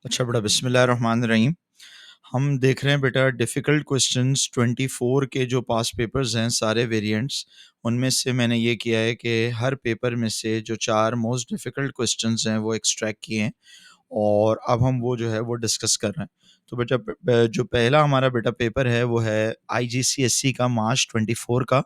अच्छा बेटा, बिस्मिल्लाहिर्रहमानिर्रहीम। हम देख रहे हैं बेटा डिफ़िकल्ट क्वेश्चंस 24 के जो पास्ट पेपर्स हैं सारे वेरिएंट्स, उनमें से मैंने ये किया है कि हर पेपर में से जो 4 मोस्ट डिफ़िकल्ट क्वेश्चंस हैं वो एक्सट्रैक्ट किए हैं और अब हम वो जो है वो डिस्कस कर रहे हैं। तो बेटा जो पहला हमारा बेटा पेपर है वो है आईजीसीएसई का मार्च 24 का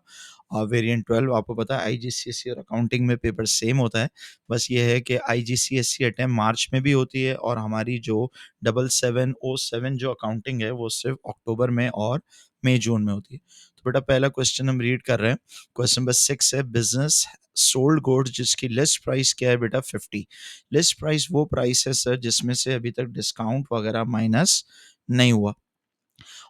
वेरिएंट 12। आपको पता है आईजीसीएसई और अकाउंटिंग में पेपर सेम होता है। बस ये है कि आईजीसीएसई अटेम्प्ट मार्च में भी होती है और हमारी जो 7707 जो अकाउंटिंग है वो सिर्फ अक्टूबर में और मई जून में होती है। तो बेटा पहला क्वेश्चन हम रीड कर रहे हैं। क्वेश्चन नंबर 6 है, बिजनेस सोल्ड गुड्स जिसकी लिस्ट प्राइस क्या है बेटा 50। लिस्ट प्राइस वो प्राइस है सर जिसमें से अभी तक डिस्काउंट वगैरह माइनस नहीं हुआ।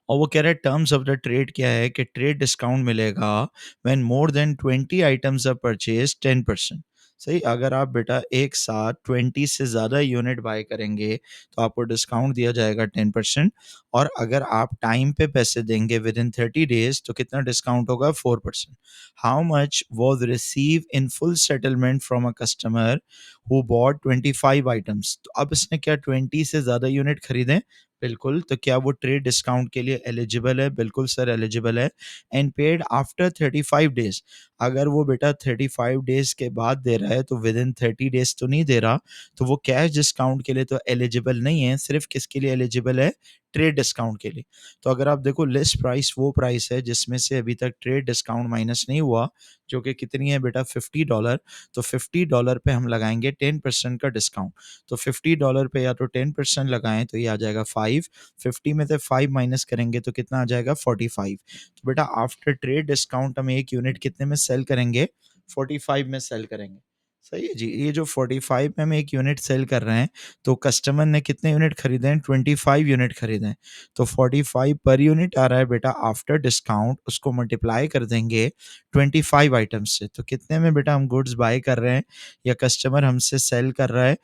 और वो कह रहा है टर्म्स ऑफ द ट्रेड क्या है कि ट्रेड डिस्काउंट मिलेगा when more than 20 items are purchase 10%। सही, अगर आप बेटा एक साथ 20 से ज़्यादा यूनिट बाय करेंगे तो आपको डिस्काउंट दिया जाएगा 10%। और अगर आप टाइम पे पैसे देंगे विद इन 30 डेज तो कितना डिस्काउंट होगा 4%। How much was receive in full settlement from a customer who bought 25 items. तो अब इसने क्या 20 से ज़्यादा यूनिट खरीदे? बिल्कुल। तो क्या वो ट्रेड डिस्काउंट के लिए एलिजिबल है? बिल्कुल सर एलिजिबल है। And paid after 35 days. अगर वो बेटा 35 डेज के बाद दे रहा है तो विद इन 30 डेज तो नहीं दे रहा, तो वो कैश डिस्काउंट के लिए तो एलिजिबल नहीं है। सिर्फ किसके लिए एलिजिबल है? ट्रेड डिस्काउंट के लिए। तो अगर आप देखो लिस्ट प्राइस वो प्राइस है जिसमें से अभी तक ट्रेड डिस्काउंट माइनस नहीं हुआ, जो कि कितनी है बेटा $50। तो $50 पे हम लगाएंगे 10% का डिस्काउंट। तो $50 पे या तो 10% लगाएं तो ये आ जाएगा 5। 50 में से 5 माइनस करेंगे तो कितना आ जाएगा 45। तो बेटा आफ्टर ट्रेड डिस्काउंट हम एक यूनिट कितने में सेल करेंगे? 45 में सेल करेंगे। सही है जी। ये जो 45 में हम एक यूनिट सेल कर रहे हैं, तो कस्टमर ने कितने यूनिट खरीदे हैं? 25 यूनिट खरीदे हैं। तो 45 पर यूनिट आ रहा है बेटा आफ्टर डिस्काउंट, उसको मल्टीप्लाई कर देंगे 25 आइटम्स से। तो कितने में बेटा हम गुड्स बाय कर रहे हैं या कस्टमर हमसे सेल कर रहा है?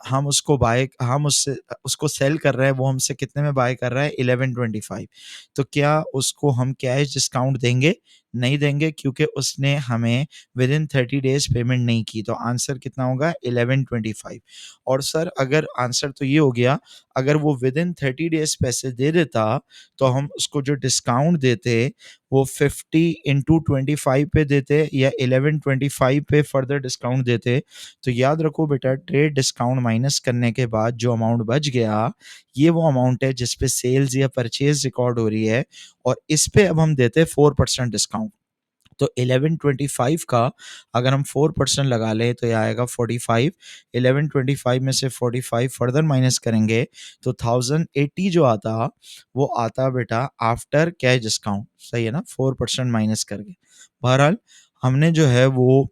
हम उससे उसको सेल कर रहे हैं, वो हमसे कितने में बाय कर रहा है? 1125। तो क्या उसको हम कैश डिस्काउंट देंगे? नहीं देंगे, क्योंकि उसने हमें विद इन 30 डेज पेमेंट नहीं की। तो आंसर कितना होगा? 1125। और सर अगर आंसर तो ये हो गया, अगर वो विद इन 30 डेज पैसे दे देता तो हम उसको जो डिस्काउंट देते वो 50 इंटू 25 पे देते या 1125 पे फर्दर डिस्काउंट देते। तो याद रखो बेटा ट्रेड डिस्काउंट माइनस करने के बाद जो अमाउंट बच गया, ये वो अमाउंट है जिस पे सेल्स या परचेज रिकॉर्ड हो रही है और इस पे अब हम देते हैं 4% डिस्काउंट। तो 1125 का अगर हम 4% लगा लें तो ये आएगा 45। 1125 में से 45 फर्दर माइनस करेंगे तो 1080 जो आता वो आता बेटा आफ्टर कैश डिस्काउंट। सही है ना, 4% माइनस करके। बहरहाल हमने जो है वो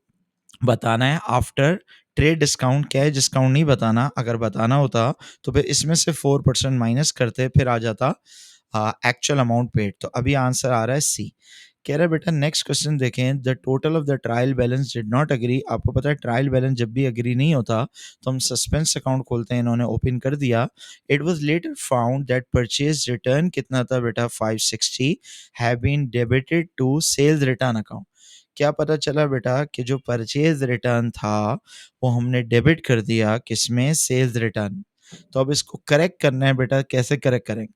बताना है after trade discount, cash discount नहीं बताना। अगर बताना होता तो फिर इसमें से 4% माइनस करते, फिर आ जाता एक्चुअल अमाउंट पेड। तो अभी आंसर आ रहा है सी। कह रहा है बेटा नेक्स्ट क्वेश्चन देखें, the total of the trial balance did not agree. आपको पता है ट्रायल बैलेंस जब भी एग्री नहीं होता तो हम सस्पेंस अकाउंट खोलते हैं, इन्होंने ओपन कर दिया। It was later found that purchase return कितना था बेटा 560 have been debited to sales return account. क्या पता चला बेटा कि जो परचेज रिटर्न था वो हमने डेबिट कर दिया किसमें? Sales return. तो अब इसको करेक्ट करना है बेटा, कैसे करेक्ट करेंगे?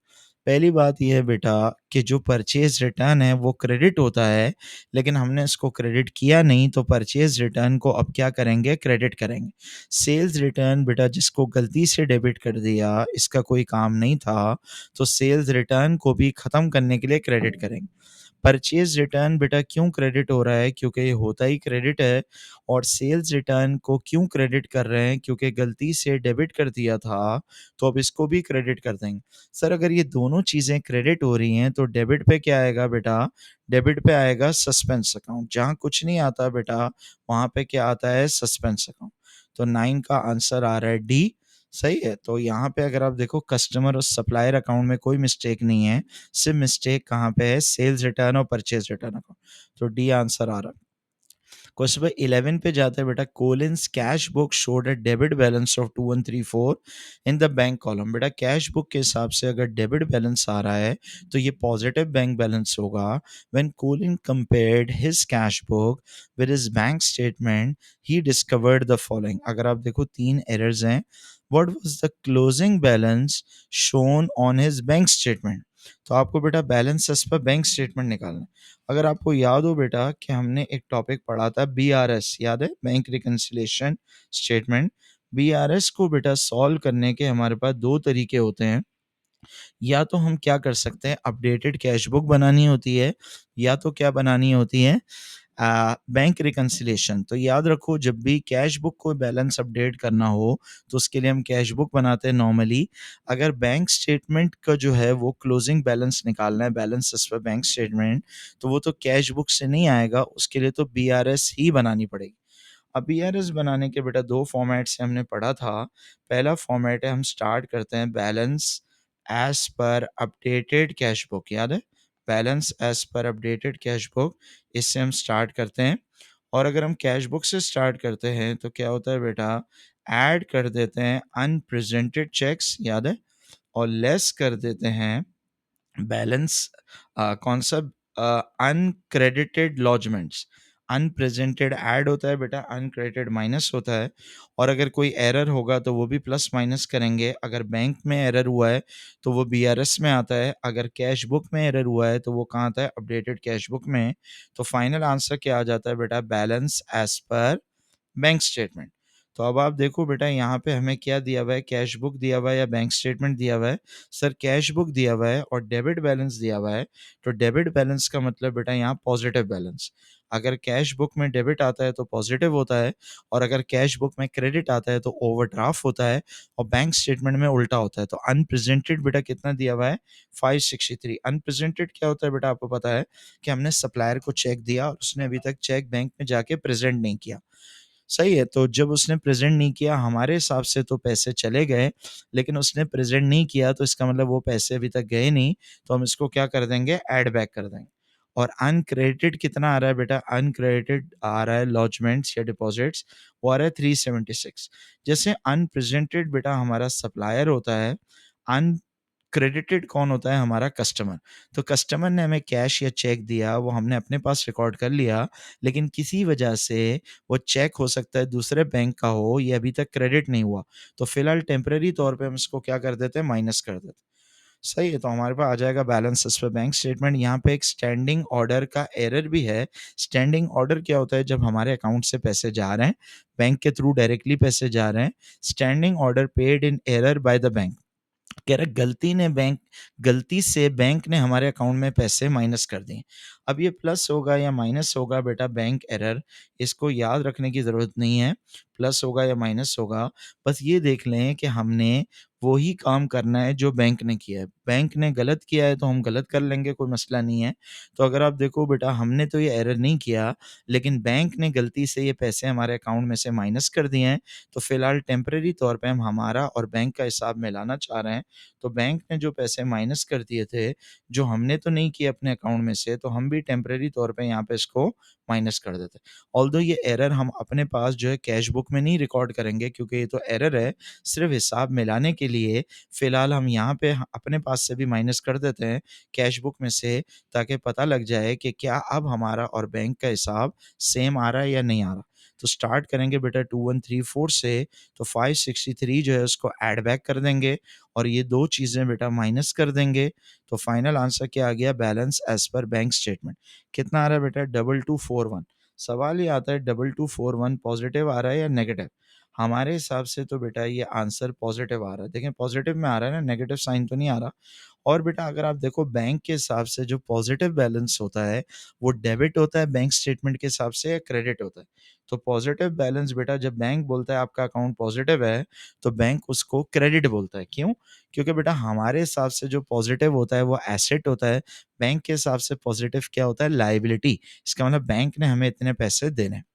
पहली बात ये है बेटा कि जो परचेज रिटर्न है वो क्रेडिट होता है, लेकिन हमने इसको क्रेडिट किया नहीं, तो परचेज रिटर्न को अब क्या करेंगे? क्रेडिट करेंगे। सेल्स रिटर्न बेटा जिसको गलती से डेबिट कर दिया, इसका कोई काम नहीं था, तो सेल्स रिटर्न को भी ख़त्म करने के लिए क्रेडिट करेंगे। परचेज रिटर्न बेटा क्यों क्रेडिट हो रहा है? क्योंकि ये होता ही क्रेडिट है। और सेल्स रिटर्न को क्यों क्रेडिट कर रहे हैं? क्योंकि गलती से डेबिट कर दिया था, तो अब इसको भी क्रेडिट कर देंगे। सर अगर ये दोनों चीज़ें क्रेडिट हो रही हैं तो डेबिट पे क्या आएगा बेटा? डेबिट पे आएगा सस्पेंस अकाउंट। जहाँ कुछ नहीं आता बेटा वहाँ पे क्या आता है? Suspense account. तो 9 का आंसर आ रहा है डी। सही है। तो यहाँ पे अगर आप देखो कस्टमर और सप्लायर अकाउंट में कोई मिस्टेक नहीं है, सिर्फ मिस्टेक कहाँ पे है? सेल्स रिटर्न और परचेज रिटर्न अकाउंट। तो डी आंसर आ रहा है। क्वेश्चन नंबर 11 पे जाते हैं बेटा। Collins cash book showed a debit balance of 2134 in the bank column. बेटा कैश बुक के हिसाब से अगर डेबिट बैलेंस आ रहा है तो ये पॉजिटिव बैंक बैलेंस होगा। When Colin compared his cash book with his bank statement he discovered the following. अगर आप देखो तीन एरर्स हैं। What was the closing balance shown on his bank statement. तो आपको बेटा balance as per bank statement निकालना है। अगर आपको याद हो बेटा कि हमने एक टॉपिक पढ़ा था BRS, याद है, बैंक रिकंसिलिएशन स्टेटमेंट। BRS को बेटा सॉल्व करने के हमारे पास दो तरीके होते हैं। या तो हम क्या कर सकते हैं, अपडेटेड कैश बुक बनानी होती है, या तो क्या बनानी होती है, बैंक रिकंसिलिएशन। तो याद रखो, जब भी कैश बुक को बैलेंस अपडेट करना हो तो उसके लिए हम कैश बुक बनाते हैं नॉर्मली। अगर बैंक स्टेटमेंट का जो है वो क्लोजिंग बैलेंस निकालना है, balance as per bank statement, तो वो तो कैश बुक से नहीं आएगा, उसके लिए तो BRS ही बनानी पड़ेगी। अब BRS बनाने के बेटा दो फॉर्मेट से हमने पढ़ा था। पहला फॉर्मेट है, हम स्टार्ट करते हैं balance as per updated cash book, याद है, balance as per updated cash book, इससे हम स्टार्ट करते हैं। और अगर हम कैश बुक से स्टार्ट करते हैं तो क्या होता है बेटा, ऐड कर देते हैं अनप्रेजेंटेड चेक्स, याद है, और लेस कर देते हैं बैलेंस, कौन सा, अनक्रेडिटेड लॉजमेंट्स। अनप्रेजेंटेड ऐड होता है बेटा, अनक्रेडिटेड माइनस होता है। और अगर कोई एरर होगा तो वो भी प्लस माइनस करेंगे। अगर बैंक में एरर हुआ है तो वो BRS में आता है, अगर कैश बुक में एरर हुआ है तो वो कहाँ आता है, अपडेटेड कैश बुक में। तो फाइनल आंसर क्या आ जाता है बेटा, balance as per bank statement. तो अब आप देखो बेटा, यहाँ पे हमें क्या दिया हुआ है, कैश बुक दिया हुआ है या बैंक स्टेटमेंट दिया हुआ है। सर कैश बुक दिया हुआ है और डेबिट बैलेंस दिया हुआ है। तो डेबिट बैलेंस का मतलब बेटा यहाँ पॉजिटिव बैलेंस। अगर कैश बुक में डेबिट आता है तो पॉजिटिव होता है, और अगर कैश बुक में क्रेडिट आता है तो ओवरड्राफ्ट होता है, और बैंक स्टेटमेंट में उल्टा होता है। तो अनप्रेजेंटेड बेटा कितना दिया हुआ है, 563। अनप्रेजेंटेड क्या होता है बेटा, आपको पता है कि हमने सप्लायर को चेक दिया और उसने अभी तक चेक बैंक में जाके प्रेजेंट नहीं किया। सही है, तो जब उसने प्रेजेंट नहीं किया हमारे हिसाब से तो पैसे चले गए, लेकिन उसने प्रेजेंट नहीं किया तो इसका मतलब वो पैसे अभी तक गए नहीं। तो हम इसको क्या कर देंगे, ऐड बैक कर देंगे। और अनक्रेडिटेड कितना आ रहा है बेटा, अनक्रेडिटेड आ रहा है लॉजमेंट्स या डिपॉजिट्स, वो आ रहा है 376। जैसे अनप्रेजेंटेड बेटा हमारा सप्लायर होता है, अन क्रेडिटेड कौन होता है, हमारा कस्टमर। तो कस्टमर ने हमें कैश या चेक दिया, वो हमने अपने पास रिकॉर्ड कर लिया, लेकिन किसी वजह से वो चेक हो सकता है दूसरे बैंक का हो, ये अभी तक क्रेडिट नहीं हुआ, तो फिलहाल टेम्परेरी तौर पे हम इसको क्या कर देते हैं, माइनस कर देते हैं। सही है, तो हमारे पास आ जाएगा balance as per bank statement. यहाँ पे एक स्टैंडिंग ऑर्डर का एरर भी है। स्टैंडिंग ऑर्डर क्या होता है, जब हमारे अकाउंट से पैसे जा रहे हैं, बैंक के थ्रू डायरेक्टली पैसे जा रहे हैं, standing order paid in error by the bank. कह रहा गलती से बैंक ने हमारे अकाउंट में पैसे माइनस कर दिए। अब ये प्लस होगा या माइनस होगा बेटा, बैंक एरर, इसको याद रखने की ज़रूरत नहीं है, प्लस होगा या माइनस होगा। बस ये देख लें कि हमने वही काम करना है जो बैंक ने किया है। बैंक ने गलत किया है तो हम गलत कर लेंगे, कोई मसला नहीं है। तो अगर आप देखो बेटा, हमने तो ये एरर नहीं किया, लेकिन बैंक ने गलती से ये पैसे हमारे अकाउंट में से माइनस कर दिए हैं। तो फिलहाल टेम्परेरी तौर पे हम हमारा और बैंक का हिसाब मिलाना चाह रहे हैं। तो बैंक ने जो पैसे माइनस कर दिए थे, जो हमने तो नहीं किए अपने अकाउंट में से, तो हम भी टेम्परेरी तौर पे यहाँ पे इसको माइनस कर देते हैं। ऑल्दो ये एरर हम अपने पास जो है कैश बुक में नहीं रिकॉर्ड करेंगे, क्योंकि ये तो एरर है, सिर्फ हिसाब मिलाने के लिए फिलहाल हम यहाँ पे अपने पास से भी माइनस कर देते हैं कैश बुक में से, ताकि पता लग जाए कि क्या अब हमारा और बैंक का हिसाब सेम आ रहा है या नहीं आ रहा। तो स्टार्ट करेंगे बेटा 2134 से, तो 563 जो है उसको ऐड बैक कर देंगे, और ये दो चीज़ें बेटा माइनस कर देंगे। तो फाइनल आंसर क्या आ गया, balance as per bank statement. कितना आ रहा है बेटा, 2241। सवाल ये आता है 2241 पॉजिटिव आ रहा है या नेगेटिव। हमारे हिसाब से तो बेटा ये आंसर पॉजिटिव आ रहा है। देखें पॉजिटिव में आ रहा है ना, नेगेटिव साइन तो नहीं आ रहा। और बेटा अगर आप देखो, बैंक के हिसाब से जो पॉजिटिव बैलेंस होता है वो डेबिट होता है बैंक स्टेटमेंट के हिसाब से, या क्रेडिट होता है। तो पॉजिटिव बैलेंस बेटा, जब बैंक बोलता है आपका अकाउंट पॉजिटिव है, तो बैंक उसको क्रेडिट बोलता है। क्यों? क्योंकि बेटा हमारे हिसाब से जो पॉजिटिव होता है वो एसेट होता है, बैंक के हिसाब से पॉजिटिव क्या होता है, लायबिलिटी। इसका मतलब बैंक ने हमें इतने पैसे देने हैं।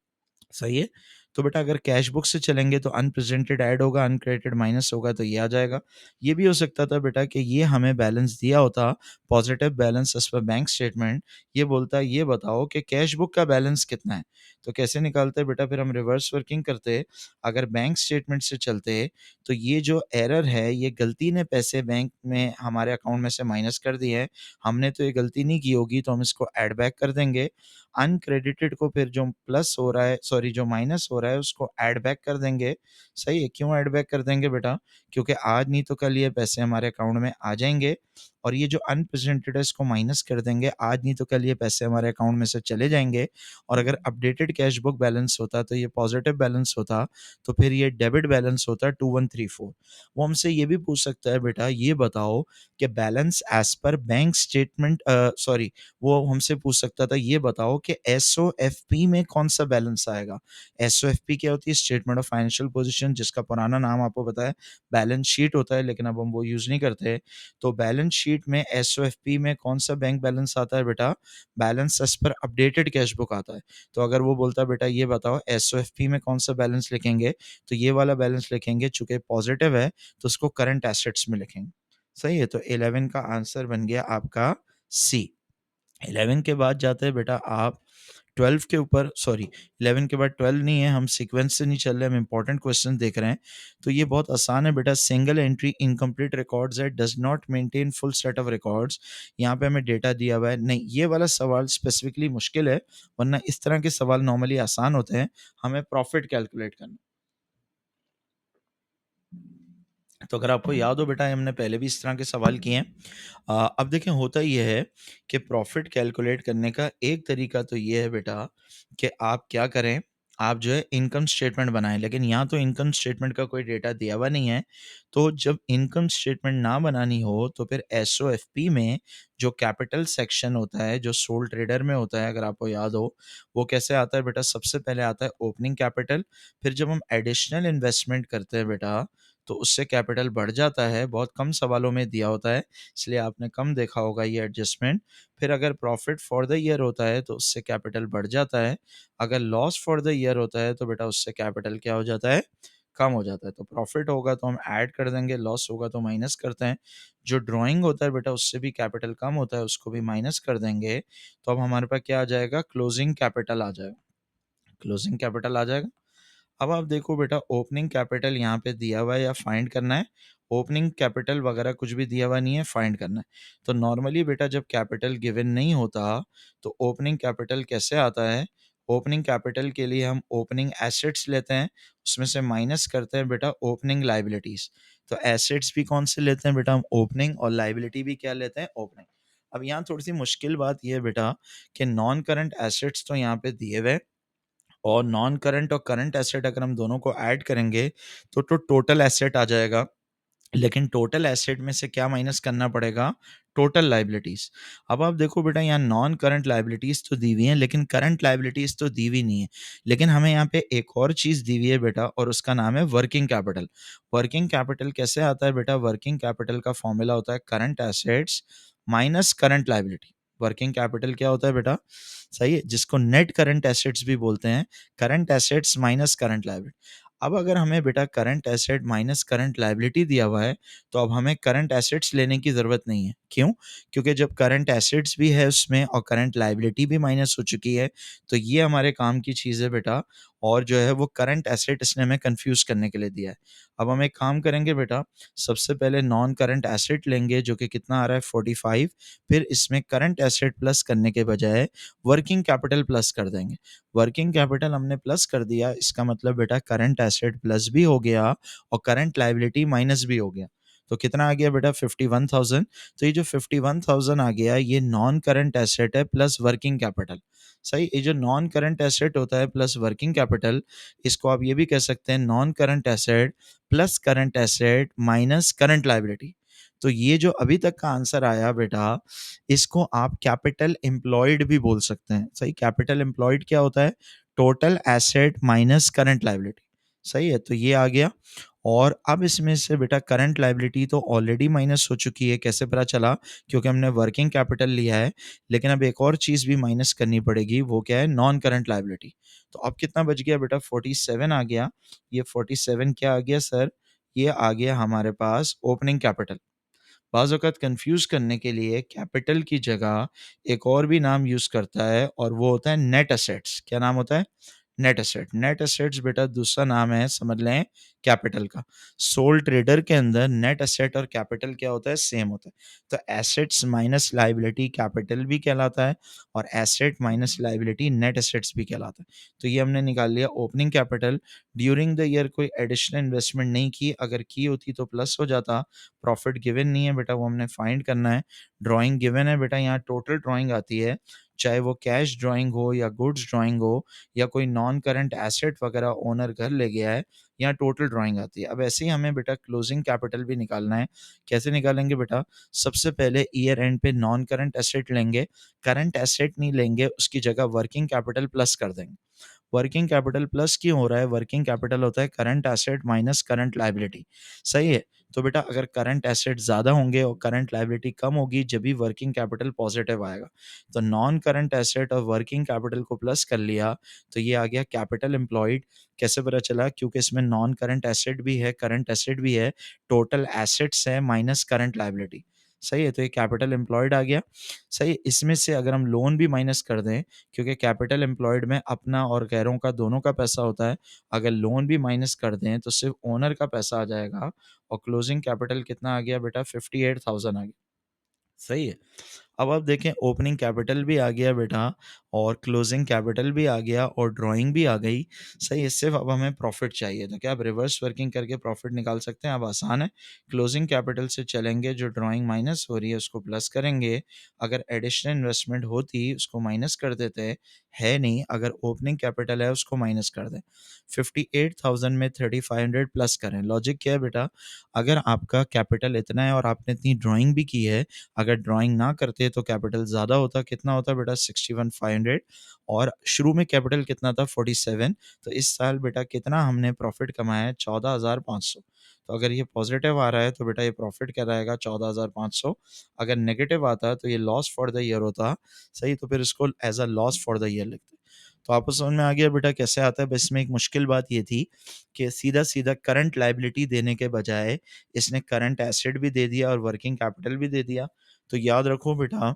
सही है। तो बेटा अगर कैश बुक से चलेंगे तो अनप्रेजेंटेड ऐड होगा, अनक्रेडिटेड माइनस होगा, तो ये आ जाएगा। ये भी हो सकता था बेटा कि ये हमें बैलेंस दिया होता, positive balance as per bank statement, ये बोलता ये बताओ कि कैश बुक का बैलेंस कितना है। तो कैसे निकालते बेटा, फिर हम रिवर्स वर्किंग करते। अगर बैंक स्टेटमेंट से चलते तो ये जो एरर है, ये गलती ने पैसे बैंक में हमारे अकाउंट में से माइनस कर दिए हैं, हमने तो ये गलती नहीं की होगी, तो हम इसको ऐड बैक कर देंगे। अनक्रेडिटेड को फिर जो प्लस हो रहा है, सॉरी जो माइनस हो रहा रहा है उसको ऐड बैक कर देंगे। सही है, क्यों ऐड बैक कर देंगे बेटा? क्योंकि आज नहीं तो कल ये पैसे हमारे अकाउंट में आ जाएँगे, और ये जो अनप्रेज़ेंटेड है इसको माइनस कर देंगे। आज नहीं तो कल ये पैसे हमारे अकाउंट में से चले जाएँगे, और अगर अपडेटेड कैश बुक बैलेंस होता तो ये पॉज़िटिव बैलेंस होता, तो फिर ये डेबिट बैलेंस होता 2134। वो हमसे ये भी पूछ सकता है, बेटा ये बताओ कि बैलेंस एज़ पर बैंक स्टेटमेंट सॉरी, वो हमसे पूछ सकता था ये बताओ कि एसओएफपी में कौन-सा बैलेंस आएगा? एसओएफपी क्या होती है? स्टेटमेंट ऑफ फाइनेंशियल पोज़ीशन, जिसका पुराना नाम आपको पता है बैलेंस शीट होता है, लेकिन अब हम वो यूज़ नहीं करते। तो बैलेंस शीट में एसओएफपी में कौन-सा बैंक बैलेंस आता है बेटा? Balance as per updated cash book आता है। तो अगर वो बोलता है बेटा ये बताओ एसओएफपी में कौन-सा बैलेंस लिखेंगे? तो ये वाला बैलेंस लिखेंगे, चूँकि पॉज़िटिव है तो उसको करंट एसेट्स में लिखेंगे। सही है, तो 11 का आंसर बन गया आपका सी। 11 के बाद जाते हैं बेटा आप 12 के ऊपर, सॉरी 11 के बाद 12 नहीं है, हम सीक्वेंस से नहीं चल रहे, हम इंपॉर्टेंट क्वेश्चन देख रहे हैं। तो ये बहुत आसान है बेटा, सिंगल एंट्री इनकम्प्लीट रिकॉर्ड्स है, does not maintain full set of records. यहाँ पे हमें डेटा दिया हुआ है, नहीं ये वाला सवाल स्पेसिफिकली मुश्किल है, वरना इस तरह के सवाल नॉर्मली आसान होते हैं। हमें प्रॉफिट कैलकुलेट करना, तो अगर आपको याद हो बेटा हमने पहले भी इस तरह के सवाल किए हैं। अब देखें होता ये है कि प्रॉफिट कैलकुलेट करने का एक तरीका तो ये है बेटा कि आप क्या करें, आप जो है इनकम स्टेटमेंट बनाएं, लेकिन यहाँ तो इनकम स्टेटमेंट का कोई डेटा दिया हुआ नहीं है। तो जब इनकम स्टेटमेंट ना बनानी हो तो फिर एसओएफपी में जो कैपिटल सेक्शन होता है, जो सोल ट्रेडर में होता है, अगर आपको याद हो, वो कैसे आता है बेटा? सबसे पहले आता है ओपनिंग कैपिटल, फिर जब हम एडिशनल इन्वेस्टमेंट करते हैं बेटा तो उससे कैपिटल बढ़ जाता है। बहुत कम सवालों में दिया होता है, इसलिए आपने कम देखा होगा ये एडजस्टमेंट। फिर अगर प्रॉफिट फॉर द ईयर होता है तो उससे कैपिटल बढ़ जाता है। अगर लॉस फॉर द ईयर होता है तो बेटा उससे कैपिटल क्या हो जाता है? कम हो जाता है। तो प्रॉफिट होगा तो हम ऐड कर देंगे, लॉस होगा तो माइनस करते हैं। जो ड्राइंग होता है बेटा उससे भी कैपिटल कम होता है, उसको भी माइनस कर देंगे। तो अब हमारे पास क्या आ जाएगा? क्लोजिंग कैपिटल आ जाएगा। क्लोजिंग कैपिटल आ जाएगा। अब आप देखो बेटा ओपनिंग कैपिटल यहाँ पे दिया हुआ है या फाइंड करना है? ओपनिंग कैपिटल वगैरह कुछ भी दिया हुआ नहीं है, फाइंड करना है। तो नॉर्मली बेटा जब कैपिटल गिवन नहीं होता तो ओपनिंग कैपिटल कैसे आता है? ओपनिंग कैपिटल के लिए हम ओपनिंग एसेट्स लेते हैं, उसमें से माइनस करते हैं बेटा ओपनिंग लाइबिलिटीज। तो एसेट्स भी कौन से लेते हैं बेटा? हम ओपनिंग, और लाइबिलिटी भी क्या लेते हैं? ओपनिंग। अब यहाँ थोड़ी सी मुश्किल बात यह है बेटा कि नॉन करंट एसेट्स तो यहाँ पे दिए हुए, और नॉन करंट और करंट एसेट अगर हम दोनों को ऐड करेंगे तो टोटल एसेट आ जाएगा। लेकिन टोटल एसेट में से क्या माइनस करना पड़ेगा? Total liabilities. अब आप देखो बेटा यहाँ नॉन करंट लाइबिलिटीज तो दी हुई हैं, लेकिन करंट लाइबिलिटीज तो दी हुई नहीं है। लेकिन हमें यहाँ पे एक और चीज दी हुई है बेटा, और उसका नाम है वर्किंग कैपिटल। वर्किंग कैपिटल कैसे आता है बेटा? वर्किंग कैपिटल का फॉर्मूला होता है current assets minus current liability. Working capital क्या होता है बेटा? सही है, जिसको नेट करंट एसेट्स भी बोलते हैं। Current assets minus current liability. अब अगर हमें बेटा current asset minus current liability दिया हुआ है तो अब हमें करंट एसेट्स लेने की ज़रूरत नहीं है। क्यों? क्योंकि जब करंट एसेट्स भी है उसमें और करंट लाइबिलिटी भी माइनस हो चुकी है, तो ये हमारे काम की चीज़ है बेटा। और जो है वो करंट एसेट इसने हमें कंफ्यूज करने के लिए दिया है। अब हम एक काम करेंगे बेटा, सबसे पहले नॉन करंट एसेट लेंगे जो कि कितना आ रहा है 45, फिर इसमें करंट एसेट प्लस करने के बजाय वर्किंग कैपिटल प्लस कर देंगे। वर्किंग कैपिटल हमने प्लस कर दिया, इसका मतलब बेटा करंट एसेट प्लस भी हो गया और करंट लायबिलिटी माइनस भी हो गया। तो कितना आ गया बेटा 51,000। तो ये जो 51,000 आ गया ये नॉन करंट एसेट है प्लस वर्किंग कैपिटल। सही, ये जो नॉन करंट एसेट होता है प्लस वर्किंग कैपिटल, इसको आप ये भी कह सकते हैं non current asset plus current asset minus current liability. तो ये जो अभी तक का आंसर आया बेटा, इसको आप कैपिटल एम्प्लॉयड भी बोल सकते हैं। सही, कैपिटल एम्प्लॉयड क्या होता है? Total asset minus current liability. सही है, तो ये आ गया। और अब इसमें से बेटा करंट लायबिलिटी तो ऑलरेडी माइनस हो चुकी है, कैसे पता चला? क्योंकि हमने वर्किंग कैपिटल लिया है। लेकिन अब एक और चीज़ भी माइनस करनी पड़ेगी, वो क्या है? Non current liability. तो अब कितना बच गया बेटा? 47 आ गया। ये 47 क्या आ गया सर? ये आ गया हमारे पास ओपनिंग कैपिटल। बाज़ औक़ात कन्फ्यूज़ करने के लिए कैपिटल की जगह एक और भी नाम यूज़ करता है और वो होता है नेट एसेट्स। क्या नाम होता है? नेट एसेट्स बेटा दूसरा नाम है, समझ लें, कैपिटल का। सोल ट्रेडर के अंदर नेट एसेट और कैपिटल क्या होता है, सेम होता है। तो एसेट्स माइनस लायबिलिटी कैपिटल भी कहलाता है, और asset minus liability net assets भी कहलाता है। तो ये हमने निकाल लिया opening capital. During the year कोई एडिशनल इन्वेस्टमेंट नहीं की, अगर की होती तो प्लस हो जाता। प्रॉफिट गिवन नहीं है बेटा, वो हमने फाइंड करना है। ड्राइंग गिवन है बेटा, यहाँ टोटल ड्राइंग आती है, चाहे वो कैश ड्राइंग हो या गुड्स ड्राइंग हो या कोई नॉन करंट एसेट वगैरह ओनर घर ले गया है, यहाँ टोटल ड्राइंग आती है। अब ऐसे ही हमें बेटा क्लोजिंग कैपिटल भी निकालना है। कैसे निकालेंगे बेटा, सबसे पहले ईयर एंड पे नॉन करंट एसेट लेंगे, करंट एसेट नहीं लेंगे, उसकी जगह वर्किंग कैपिटल प्लस कर देंगे। वर्किंग कैपिटल प्लस क्यों हो रहा है, वर्किंग कैपिटल होता है current asset minus current liability, सही है। तो बेटा अगर करंट एसेट ज़्यादा होंगे और करंट लायबिलिटी कम होगी, जब भी वर्किंग कैपिटल पॉजिटिव आएगा। तो नॉन करंट एसेट और वर्किंग कैपिटल को प्लस कर लिया, तो ये आ गया कैपिटल एम्प्लॉयड। कैसे पता चला, क्योंकि इसमें नॉन करंट एसेट भी है, करंट एसेट भी है, टोटल एसेट्स है माइनस करंट लायबिलिटी, सही है। तो ये कैपिटल एम्प्लॉयड आ गया, सही है। इसमें से अगर हम लोन भी माइनस कर दें, क्योंकि कैपिटल एम्प्लॉयड में अपना और गैरों का दोनों का पैसा होता है, अगर लोन भी माइनस कर दें तो सिर्फ ओनर का पैसा आ जाएगा, और क्लोजिंग कैपिटल कितना आ गया बेटा, 58,000 आ गया, सही है। अब आप देखें ओपनिंग कैपिटल भी आ गया बेटा, और क्लोजिंग कैपिटल भी आ गया, और ड्राइंग भी आ गई, सही है। सिर्फ अब हमें प्रॉफिट चाहिए, तो क्या आप रिवर्स वर्किंग करके प्रॉफिट निकाल सकते हैं, अब आसान है। क्लोजिंग कैपिटल से चलेंगे, जो ड्राइंग माइनस हो रही है उसको प्लस करेंगे, अगर एडिशनल इन्वेस्टमेंट होती उसको माइनस कर देते, है नहीं, अगर ओपनिंग कैपिटल है उसको माइनस कर दें। 58,000 में 3500 प्लस करें। लॉजिक क्या है बेटा, अगर आपका कैपिटल इतना है और आपने इतनी ड्राइंग भी की है, अगर ड्राइंग ना करते तो कैपिटल ज़्यादा होता, कितना होता बेटा, 61,500, और शुरू में कैपिटल कितना था, 47। तो इस साल बेटा कितना हमने प्रॉफिट कमाया है, 14,500। तो अगर ये पॉजिटिव आ रहा है तो बेटा ये प्रॉफिट क्या रहेगा, 14,500। अगर नेगेटिव आता है तो ये लॉस फॉर द ईयर होता, सही। तो फिर इसको as a loss for the year लिखते। तो आपको समझ में आ गया बेटा कैसे आता है। बस इसमें एक मुश्किल बात ये थी कि सीधा सीधा करंट लायबिलिटी देने के बजाय इसने करंट एसेट भी दे दिया और वर्किंग कैपिटल भी दे दिया। तो याद रखो बेटा,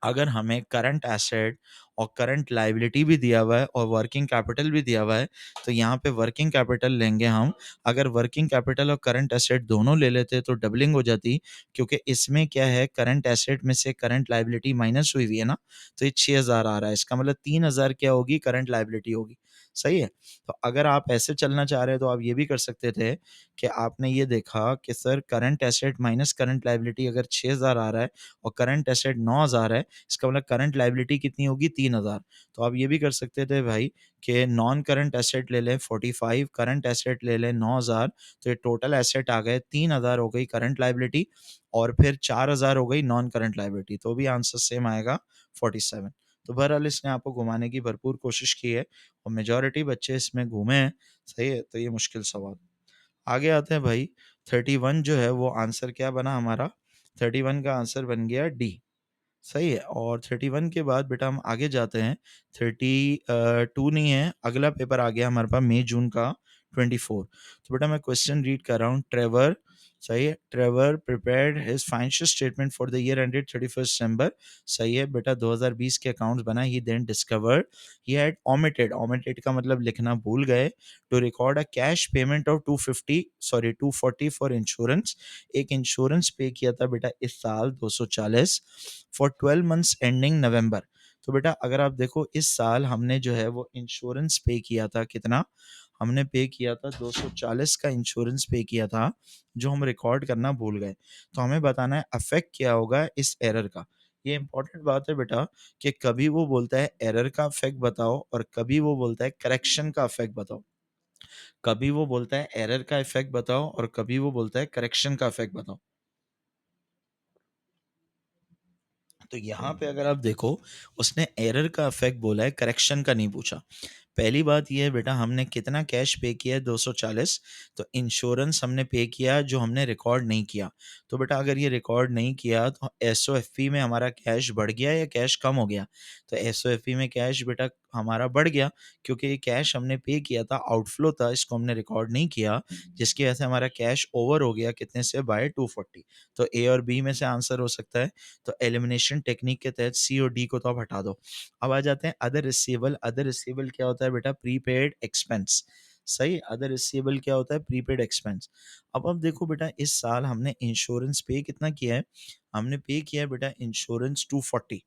अगर हमें करंट एसेट और करंट लायबिलिटी भी दिया हुआ है और वर्किंग कैपिटल भी दिया हुआ है, तो यहाँ पे वर्किंग कैपिटल लेंगे हम। अगर वर्किंग कैपिटल और करंट एसेट दोनों ले लेते तो डबलिंग हो जाती, क्योंकि इसमें क्या है, करंट एसेट में से करंट लायबिलिटी माइनस हुई हुई है ना, तो ये 6,000 आ रहा है, इसका मतलब 3,000 क्या होगी, करंट लायबिलिटी होगी, सही है। तो अगर आप ऐसे चलना चाह रहे हैं तो आप ये भी कर सकते थे कि आपने ये देखा कि sir current asset minus current liability अगर 6,000 आ रहा है और करंट एसेट 9,000 है, इसका मतलब करंट लायबिलिटी कितनी होगी, 3,000। तो आप ये भी कर सकते थे भाई कि नॉन करंट एसेट ले लें 45, करंट एसेट ले लें 9,000, तो ये टोटल एसेट आ गए 3,000 हो गई करंट लायबिलिटी, और फिर 4,000 हो गई नॉन करंट लायबिलिटी, तो भी आंसर सेम आएगा 47। तो बहरहाल इसने आपको घुमाने की भरपूर कोशिश की है और मेजॉरिटी बच्चे इसमें घूमे हैं, सही है। तो ये मुश्किल सवाल। आगे आते हैं भाई, 31 जो है वो आंसर क्या बना हमारा, 31 का आंसर बन गया डी, सही है। और 31 के बाद बेटा हम आगे जाते हैं, 32 नहीं है, अगला पेपर आ गया हमारे पास मई जून का 24। तो बेटा मैं क्वेश्चन रीड कर रहा हूँ, ट्रेवर, सही है, Trevor prepared his financial statement for the year ended 31 December, सही है बेटा, 2020 के अकाउंट्स बना, he then discovered he had omitted, omitted का मतलब लिखना भूल गए, to record a cash payment of 240 for insurance, एक इंश्योरेंस पे किया था बेटा इस साल 240 फॉर 12 मंथ्स एंडिंग नवंबर। तो बेटा अगर आप देखो इस साल हमने जो है वो इंश्योरेंस पे किया था, कितना हमने पे किया था, 240 का इंश्योरेंस पे किया था, जो हम रिकॉर्ड करना भूल गए। तो हमें बताना है अफेक्ट क्या होगा इस एरर का। ये इंपॉर्टेंट बात है बेटा कि कभी वो बोलता है एरर का अफेक्ट बताओ और कभी वो बोलता है करेक्शन का अफेक्ट बताओ, कभी वो बोलता है एरर का इफेक्ट बताओ और कभी वो बोलता है करेक्शन का इफेक्ट बताओ। तो यहाँ पे अगर आप देखो, उसने एरर का इफेक्ट बोला है, करेक्शन का नहीं पूछा। पहली बात ये है बेटा, हमने कितना कैश पे किया है, 240, तो इंश्योरेंस हमने पे किया जो हमने रिकॉर्ड नहीं किया। तो बेटा अगर ये रिकॉर्ड नहीं किया तो एसओएफपी में हमारा कैश बढ़ गया या कैश कम हो गया, तो एसओएफपी में कैश बेटा हमारा बढ़ गया, क्योंकि ये कैश हमने पे किया था, आउटफ्लो था, इसको हमने रिकॉर्ड नहीं किया, जिसकी वजह से हमारा कैश ओवर हो गया कितने से, बाय 240। तो ए और बी में से आंसर हो सकता है। तो एलिमिनेशन टेक्निक के तहत सी और डी को तो आप हटा दो। अब आ जाते हैं अदर रिसीवेबल। अदर रिसीवेबल क्या होता है बेटा? Prepaid expense. सही। अदर रिसीवेबल क्या होता है? Prepaid expense. अब देखो बेटा, इस साल हमने इंश्योरेंस पे कितना किया है? हमने पे किया है बेटा इंश्योरेंस 240।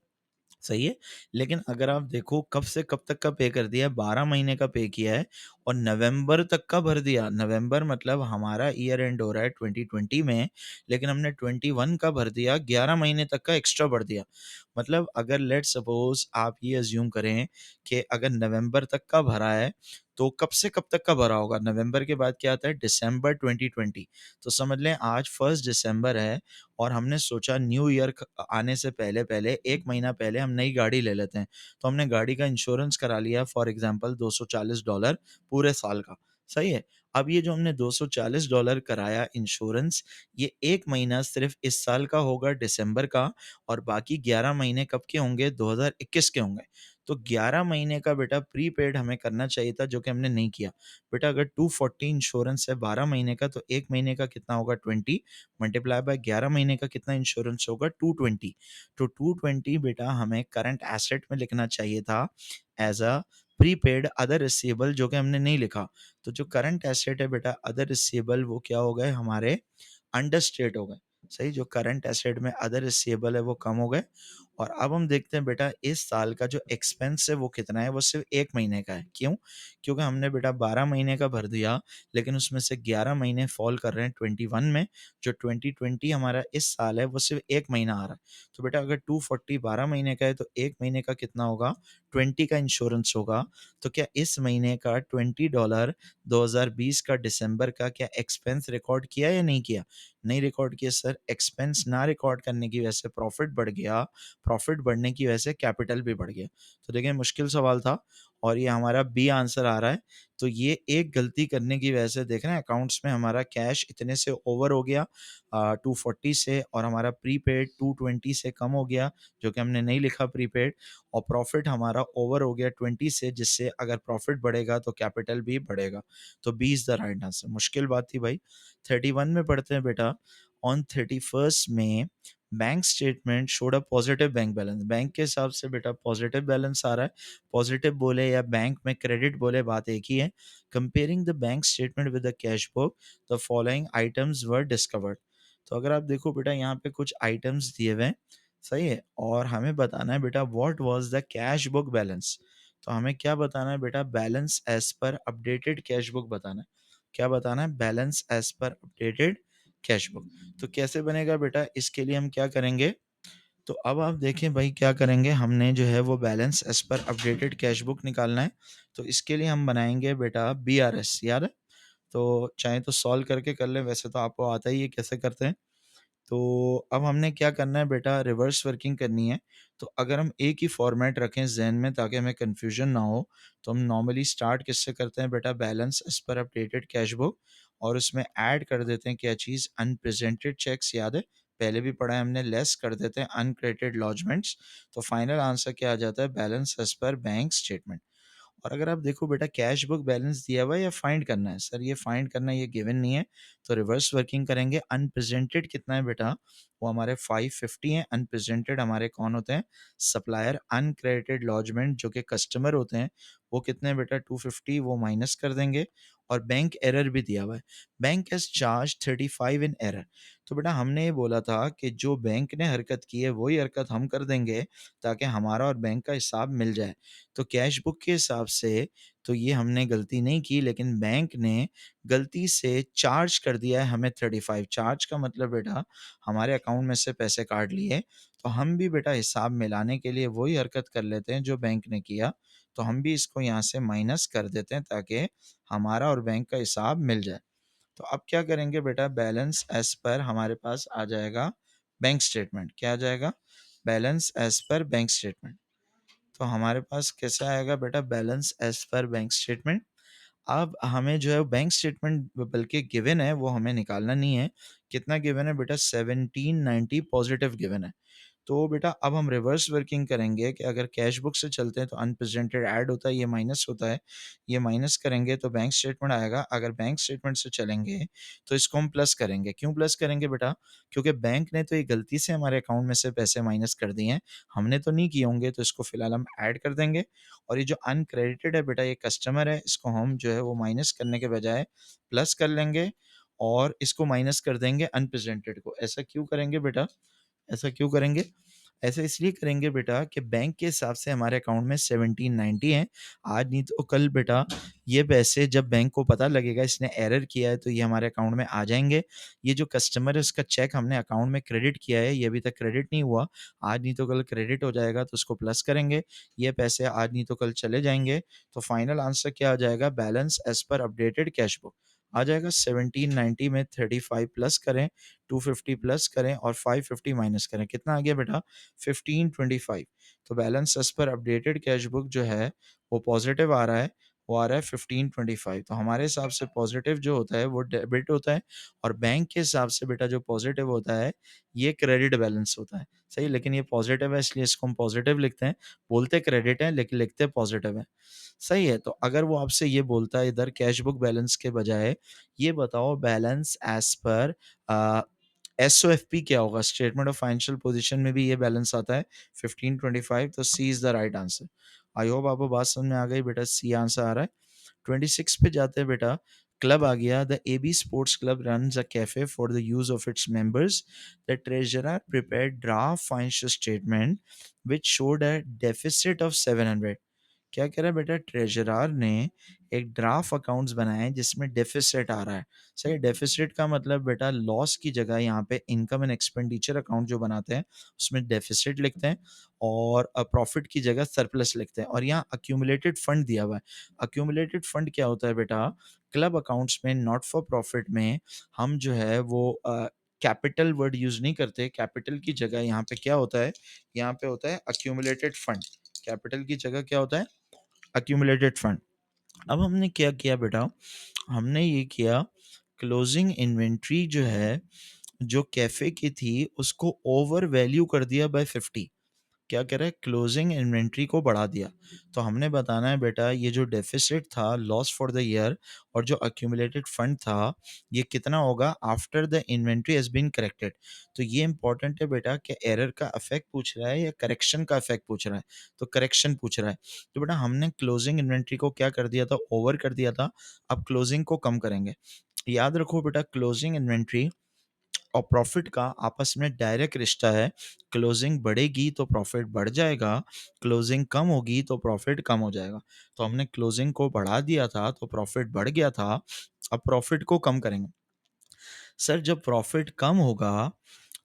सही है। लेकिन अगर आप देखो कब से कब तक का पे कर दिया है, 12 महीने का पे किया है और नवंबर तक का भर दिया। नवंबर मतलब हमारा ईयर एंड हो रहा है 2020 में, लेकिन हमने 21 का भर दिया, 11 महीने तक का एक्स्ट्रा भर दिया। मतलब अगर लेट सपोज आप ये अज्यूम करें कि अगर नवंबर तक का भरा है, तो कब से कब तक का भरा होगा? नवंबर के बाद क्या आता है? दिसंबर 2020। तो समझ लें आज 1 दिसंबर है और हमने सोचा न्यू ईयर आने से पहले पहले एक महीना पहले हम नई गाड़ी ले लेते हैं। तो हमने गाड़ी का इंश्योरेंस करा लिया, फॉर एग्जांपल $240 पूरे साल का। सही है। अब ये जो हमने $240 कराया इंश्योरेंस, ये एक महीना सिर्फ इस साल का होगा, दिसंबर का, और बाकी 11 महीने कब के होंगे? 2021 के होंगे। तो 11 महीने का बेटा प्रीपेड हमें करना चाहिए था, जो कि हमने नहीं किया। बेटा अगर 240 इंश्योरेंस है 12 महीने का, तो एक महीने का कितना होगा? 20 मल्टीप्लाई बाय 11 महीने का कितना इंश्योरेंस होगा? 220। तो 220 बेटा हमें करंट एसेट में लिखना चाहिए था as a prepaid other receivable, जो कि हमने नहीं लिखा। तो जो करंट एसेट है बेटा अदर रिसीवेबल, वो क्या हो गए हमारे? अंडरस्टेट हो गए। सही। जो करंट एसेट में अदर रिसीवेबल है वो कम हो गए। और अब हम देखते हैं बेटा इस साल का जो एक्सपेंस है वो कितना है? वो सिर्फ एक महीने का है। क्यों? क्योंकि हमने बेटा 12 महीने का भर दिया, लेकिन उसमें से 11 महीने फॉल कर रहे हैं 21 में। जो 2020 हमारा इस साल है वो सिर्फ एक महीना आ रहा है। तो बेटा अगर 240 12 महीने का है, तो एक महीने का कितना होगा? 20 का इंश्योरेंस होगा। तो क्या इस महीने का $20 2020 का दिसंबर का क्या एक्सपेंस रिकॉर्ड किया या नहीं किया? नहीं रिकॉर्ड किया सर। एक्सपेंस ना रिकॉर्ड करने की वजह से प्रॉफिट बढ़ गया, प्रॉफिट बढ़ने की वजह से कैपिटल भी बढ़ गया। तो देखिए मुश्किल सवाल था और ये हमारा बी आंसर आ रहा है। तो ये एक गलती करने की वजह से देख रहे हैं अकाउंट्स में हमारा कैश इतने से ओवर हो गया 240 से, और हमारा प्रीपेड 220 से कम हो गया, जो कि हमने नहीं लिखा प्रीपेड, और प्रॉफिट हमारा ओवर हो गया 20 से, जिससे अगर प्रॉफिट बढ़ेगा तो कैपिटल भी बढ़ेगा। तो B is the right answer. मुश्किल बात थी भाई। 31 में पढ़ते हैं बेटा, ऑन 31st में bank statement showed a positive bank balance. Bank के हिसाब से बेटा पॉजिटिव बैलेंस आ रहा है। पॉजिटिव बोले या बैंक में क्रेडिट बोले, बात एक ही है। Comparing the bank statement with the cash book, the following items were discovered. तो अगर आप देखो बेटा यहाँ पे कुछ आइटम्स दिए हुए हैं। सही है। और हमें बताना है बेटा what was the cash book balance. तो हमें क्या बताना है बेटा? Balance as per updated cash book बताना है। क्या बताना है? Balance as per updated cash book. तो कैसे बनेगा बेटा? इसके लिए हम क्या करेंगे? तो अब आप देखें भाई क्या करेंगे, हमने जो है वो balance as per updated cash book निकालना है। तो इसके लिए हम बनाएंगे बेटा BRS, याद है? तो चाहे तो सॉल्व करके कर लें, वैसे तो आपको आता ही है कैसे करते हैं। तो अब हमने क्या करना है बेटा? रिवर्स वर्किंग करनी है। तो अगर हम एक ही फॉर्मेट रखें ज़हन में ताकि हमें कन्फ्यूजन ना हो, तो हम नॉर्मली स्टार्ट किससे करते हैं बेटा? Balance as per updated cash book, और उसमें ऐड कर देते हैं क्या चीज़? अनप्रेजेंटेड चेक्स, याद है? पहले भी पढ़ा है हमने। लेस कर देते हैं अनक्रेडिटेड लॉजमेंट्स। तो फाइनल आंसर क्या आ जाता है? Balance as per bank statement. और अगर आप देखो बेटा कैश बुक बैलेंस दिया हुआ है या फाइंड करना है? सर ये फाइंड करना है, ये गिवन नहीं है। तो रिवर्स वर्किंग करेंगे। अनप्रेजेंटेड कितना है बेटा? वो हमारे 550 हैं। अनप्रेजेंटेड हमारे कौन होते हैं? सप्लायर। अनक्रेडिटेड लॉजमेंट जो कि कस्टमर होते हैं, वो कितने हैं बेटा? 250, वो माइनस कर देंगे। और बैंक एरर भी दिया हुआ है। Bank has charge 35 in error. तो बेटा हमने ये बोला था कि जो बैंक ने हरकत की है वही हरकत हम कर देंगे, ताकि हमारा और बैंक का हिसाब मिल जाए। तो कैश बुक के हिसाब से तो ये हमने गलती नहीं की, लेकिन बैंक ने गलती से चार्ज कर दिया है हमें 35। चार्ज का मतलब बेटा हमारे अकाउंट में से पैसे काट लिए। तो हम भी बेटा हिसाब मिलाने के लिए वही हरकत कर लेते हैं जो बैंक ने किया। तो हम भी इसको यहाँ से माइनस कर देते हैं ताकि हमारा और बैंक का हिसाब मिल जाए। तो अब क्या करेंगे बेटा? बैलेंस एज पर हमारे पास आ जाएगा बैंक स्टेटमेंट। क्या आ जाएगा? Balance as per bank statement. तो हमारे पास कैसा आएगा बेटा? Balance as per bank statement. अब हमें जो है बैंक स्टेटमेंट बल्कि गिवन है वो हमें निकालना नहीं है। कितना गिवन है बेटा? 1790 पॉजिटिव गिवन है। तो बेटा अब हम रिवर्स वर्किंग करेंगे कि अगर कैश बुक से चलते हैं तो अनप्रेजेंटेड ऐड होता है, ये माइनस होता है, ये माइनस करेंगे तो बैंक स्टेटमेंट आएगा। अगर बैंक स्टेटमेंट से चलेंगे तो इसको हम प्लस करेंगे। क्यों प्लस करेंगे बेटा? क्योंकि बैंक ने तो ये गलती से हमारे अकाउंट में से पैसे माइनस कर दिए हैं, हमने तो नहीं किए होंगे, तो इसको फिलहाल हम ऐड कर देंगे। और ये जो अनक्रेडिटेड है बेटा, ये कस्टमर है, इसको हम जो है वो माइनस करने के बजाय प्लस कर लेंगे और इसको माइनस कर देंगे अनप्रेजेंटेड को। ऐसा क्यों करेंगे बेटा? ऐसा क्यों करेंगे? ऐसा इसलिए करेंगे बेटा कि बैंक के हिसाब से हमारे अकाउंट में 1790 है। आज नहीं तो कल बेटा ये पैसे जब बैंक को पता लगेगा इसने एरर किया है तो ये हमारे अकाउंट में आ जाएँगे। ये जो कस्टमर है उसका चेक हमने अकाउंट में क्रेडिट किया है, ये अभी तक क्रेडिट नहीं हुआ। आज नहीं तो कल क्रेडिट हो जाएगा तो उसको प्लस करेंगे। ये पैसे आज नहीं तो कल चले जाएँगे। तो फाइनल आंसर क्या आ जाएगा? Balance as per updated cash book आ जाएगा 1790 में 35 प्लस करें, 250 प्लस करें और 550 माइनस करें। कितना आ गया बेटा? 1525। तो balance as per updated cash book जो है वो पॉज़िटिव आ रहा है, वो आ रहा है 1525। तो हमारे हिसाब से पॉज़िटिव जो होता है वो डेबिट होता है और बैंक के हिसाब से बेटा जो पॉज़िटिव होता है, ये क्रेडिट बैलेंस होता है। सही, लेकिन ये पॉज़िटिव है इसलिए इसको हम पॉज़िटिव लिखते हैं। बोलते क्रेडिट है लेकिन लिखते पॉज़िटिव है। सही है, तो अगर वो आपसे ये बोलता है इधर कैश बुक बैलेंस के बजाय ये बताओ बैलेंस एज़ पर अ, एसओएफपी क्या होगा? स्टेटमेंट ऑफ फाइनेंशियल पोजीशन में भी ये बैलेंस आता है 1525, तो C is the right answer. I hope आपको बात समझ में आ गई बेटा, सी आंसर आ रहा है। 26 पे जाते हैं बेटा। क्लब आ गया। The AB sports club runs a cafe for the use of its members. The treasurer prepared draft financial statement which showed a deficit of 700। क्या कह रहा है बेटा? ट्रेजरर ने एक ड्राफ्ट अकाउंट्स बनाए हैं जिसमें डेफिसिट आ रहा है। सही, डेफिसिट का मतलब बेटा लॉस की जगह यहाँ पे इनकम एंड एक्सपेंडिचर अकाउंट जो बनाते हैं उसमें डेफिसिट लिखते हैं और प्रॉफिट की जगह सरप्लस लिखते हैं और यहाँ अक्यूमुलेटेड फंड दिया हुआ है। अक्यूमुलेटेड फंड क्या होता है बेटा? क्लब अकाउंट्स में नॉट फॉर प्रॉफिट में हम जो है वो कैपिटल वर्ड यूज नहीं करते। कैपिटल की जगह यहाँ पे क्या होता है? यहाँ पे होता है अक्यूमुलेटेड फंड। कैपिटल की जगह क्या होता है? Accumulated fund. अब हमने क्या किया बेटा? हमने ये किया, क्लोजिंग इन्वेंट्री जो है, जो कैफ़े की थी उसको ओवर वैल्यू कर दिया बाय 50। क्या कह रहा है? क्लोजिंग इन्वेंट्री को बढ़ा दिया। तो हमने बताना है बेटा ये जो डेफिसिट था लॉस फॉर द ईयर और जो अक्यूमुलेटेड फंड था ये कितना होगा after the inventory has been corrected. तो ये इंपॉर्टेंट है बेटा कि एरर का इफेक्ट पूछ रहा है या करेक्शन का इफेक्ट पूछ रहा है। तो करेक्शन पूछ रहा है। तो बेटा हमने क्लोजिंग इन्वेंट्री को क्या कर दिया था? ओवर कर दिया था। अब क्लोजिंग को कम करेंगे। याद रखो बेटा क्लोजिंग इन्वेंट्री और प्रॉफिट का आपस में डायरेक्ट रिश्ता है। क्लोजिंग बढ़ेगी तो प्रॉफिट बढ़ जाएगा, क्लोजिंग कम होगी तो प्रॉफिट कम हो जाएगा। तो हमने क्लोजिंग को बढ़ा दिया था तो प्रॉफिट बढ़ गया था, अब प्रॉफिट को कम करेंगे। सर जब प्रॉफिट कम होगा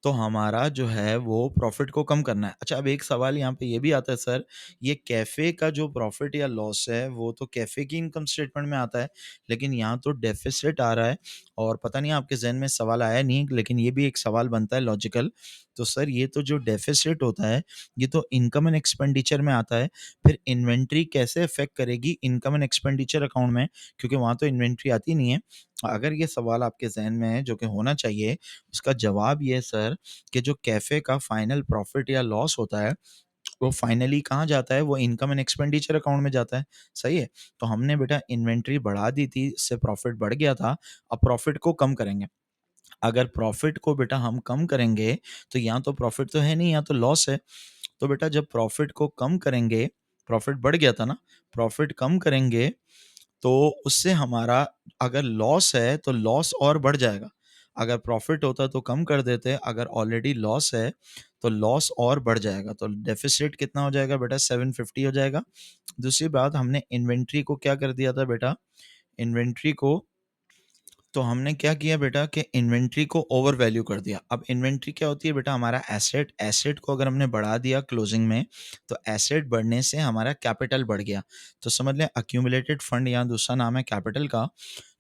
तो हमारा जो है वो प्रॉफिट को कम करना है। अच्छा, अब एक सवाल यहाँ पे ये भी आता है सर, ये कैफ़े का जो प्रॉफिट या लॉस है वो तो कैफ़े की इनकम स्टेटमेंट में आता है, लेकिन यहाँ तो डेफ़िसिट आ रहा है और पता नहीं आपके ज़हन में सवाल आया नहीं, लेकिन ये भी एक सवाल बनता है लॉजिकल। तो सर ये तो जो डेफ़िसिट होता है, ये तो इनकम एंड एक्सपेंडिचर में आता है, फिर इन्वेंटरी कैसे अफ़ेक्ट करेगी इनकम एंड एक्सपेंडिचर अकाउंट में? क्योंकि वहाँ तो इन्वेंटरी आती नहीं है। अगर ये सवाल आपके ज़हन में है जो कि होना चाहिए, उसका जवाब ये है सर कि जो कैफ़े का फाइनल प्रॉफ़िट या लॉस होता है, वो फाइनली कहाँ जाता है? वो इनकम एंड एक्सपेंडिचर अकाउंट में जाता है, सही है? तो हमने बेटा इन्वेंटरी बढ़ा दी थी, इससे प्रॉफ़िट बढ़ गया था, अब प्रॉफ़िट को कम करेंगे। अगर प्रॉफ़िट को बेटा हम कम करेंगे, तो यहाँ तो प्रॉफ़िट तो है नहीं, यहाँ तो लॉस है। तो बेटा जब प्रॉफ़िट को कम करेंगे, प्रॉफ़िट बढ़ गया था ना, प्रॉफ़िट कम करेंगे तो उससे हमारा अगर लॉस है तो लॉस और बढ़ जाएगा। अगर प्रॉफ़िट होता तो कम कर देते, अगर ऑलरेडी लॉस है तो लॉस और बढ़ जाएगा। तो डेफ़िसिट कितना हो जाएगा बेटा? 750 हो जाएगा। दूसरी बात हमने इन्वेंट्री को क्या कर दिया था बेटा? इन्वेंट्री को तो हमने क्या किया बेटा कि इन्वेंट्री को ओवर वैल्यू कर दिया। अब इन्वेंट्री क्या होती है बेटा? हमारा एसेट, एसेट को अगर हमने बढ़ा दिया क्लोजिंग में, तो एसेट बढ़ने से हमारा कैपिटल बढ़ गया। तो समझ लें अक्यूमुलेटेड फंड यहाँ दूसरा नाम है कैपिटल का।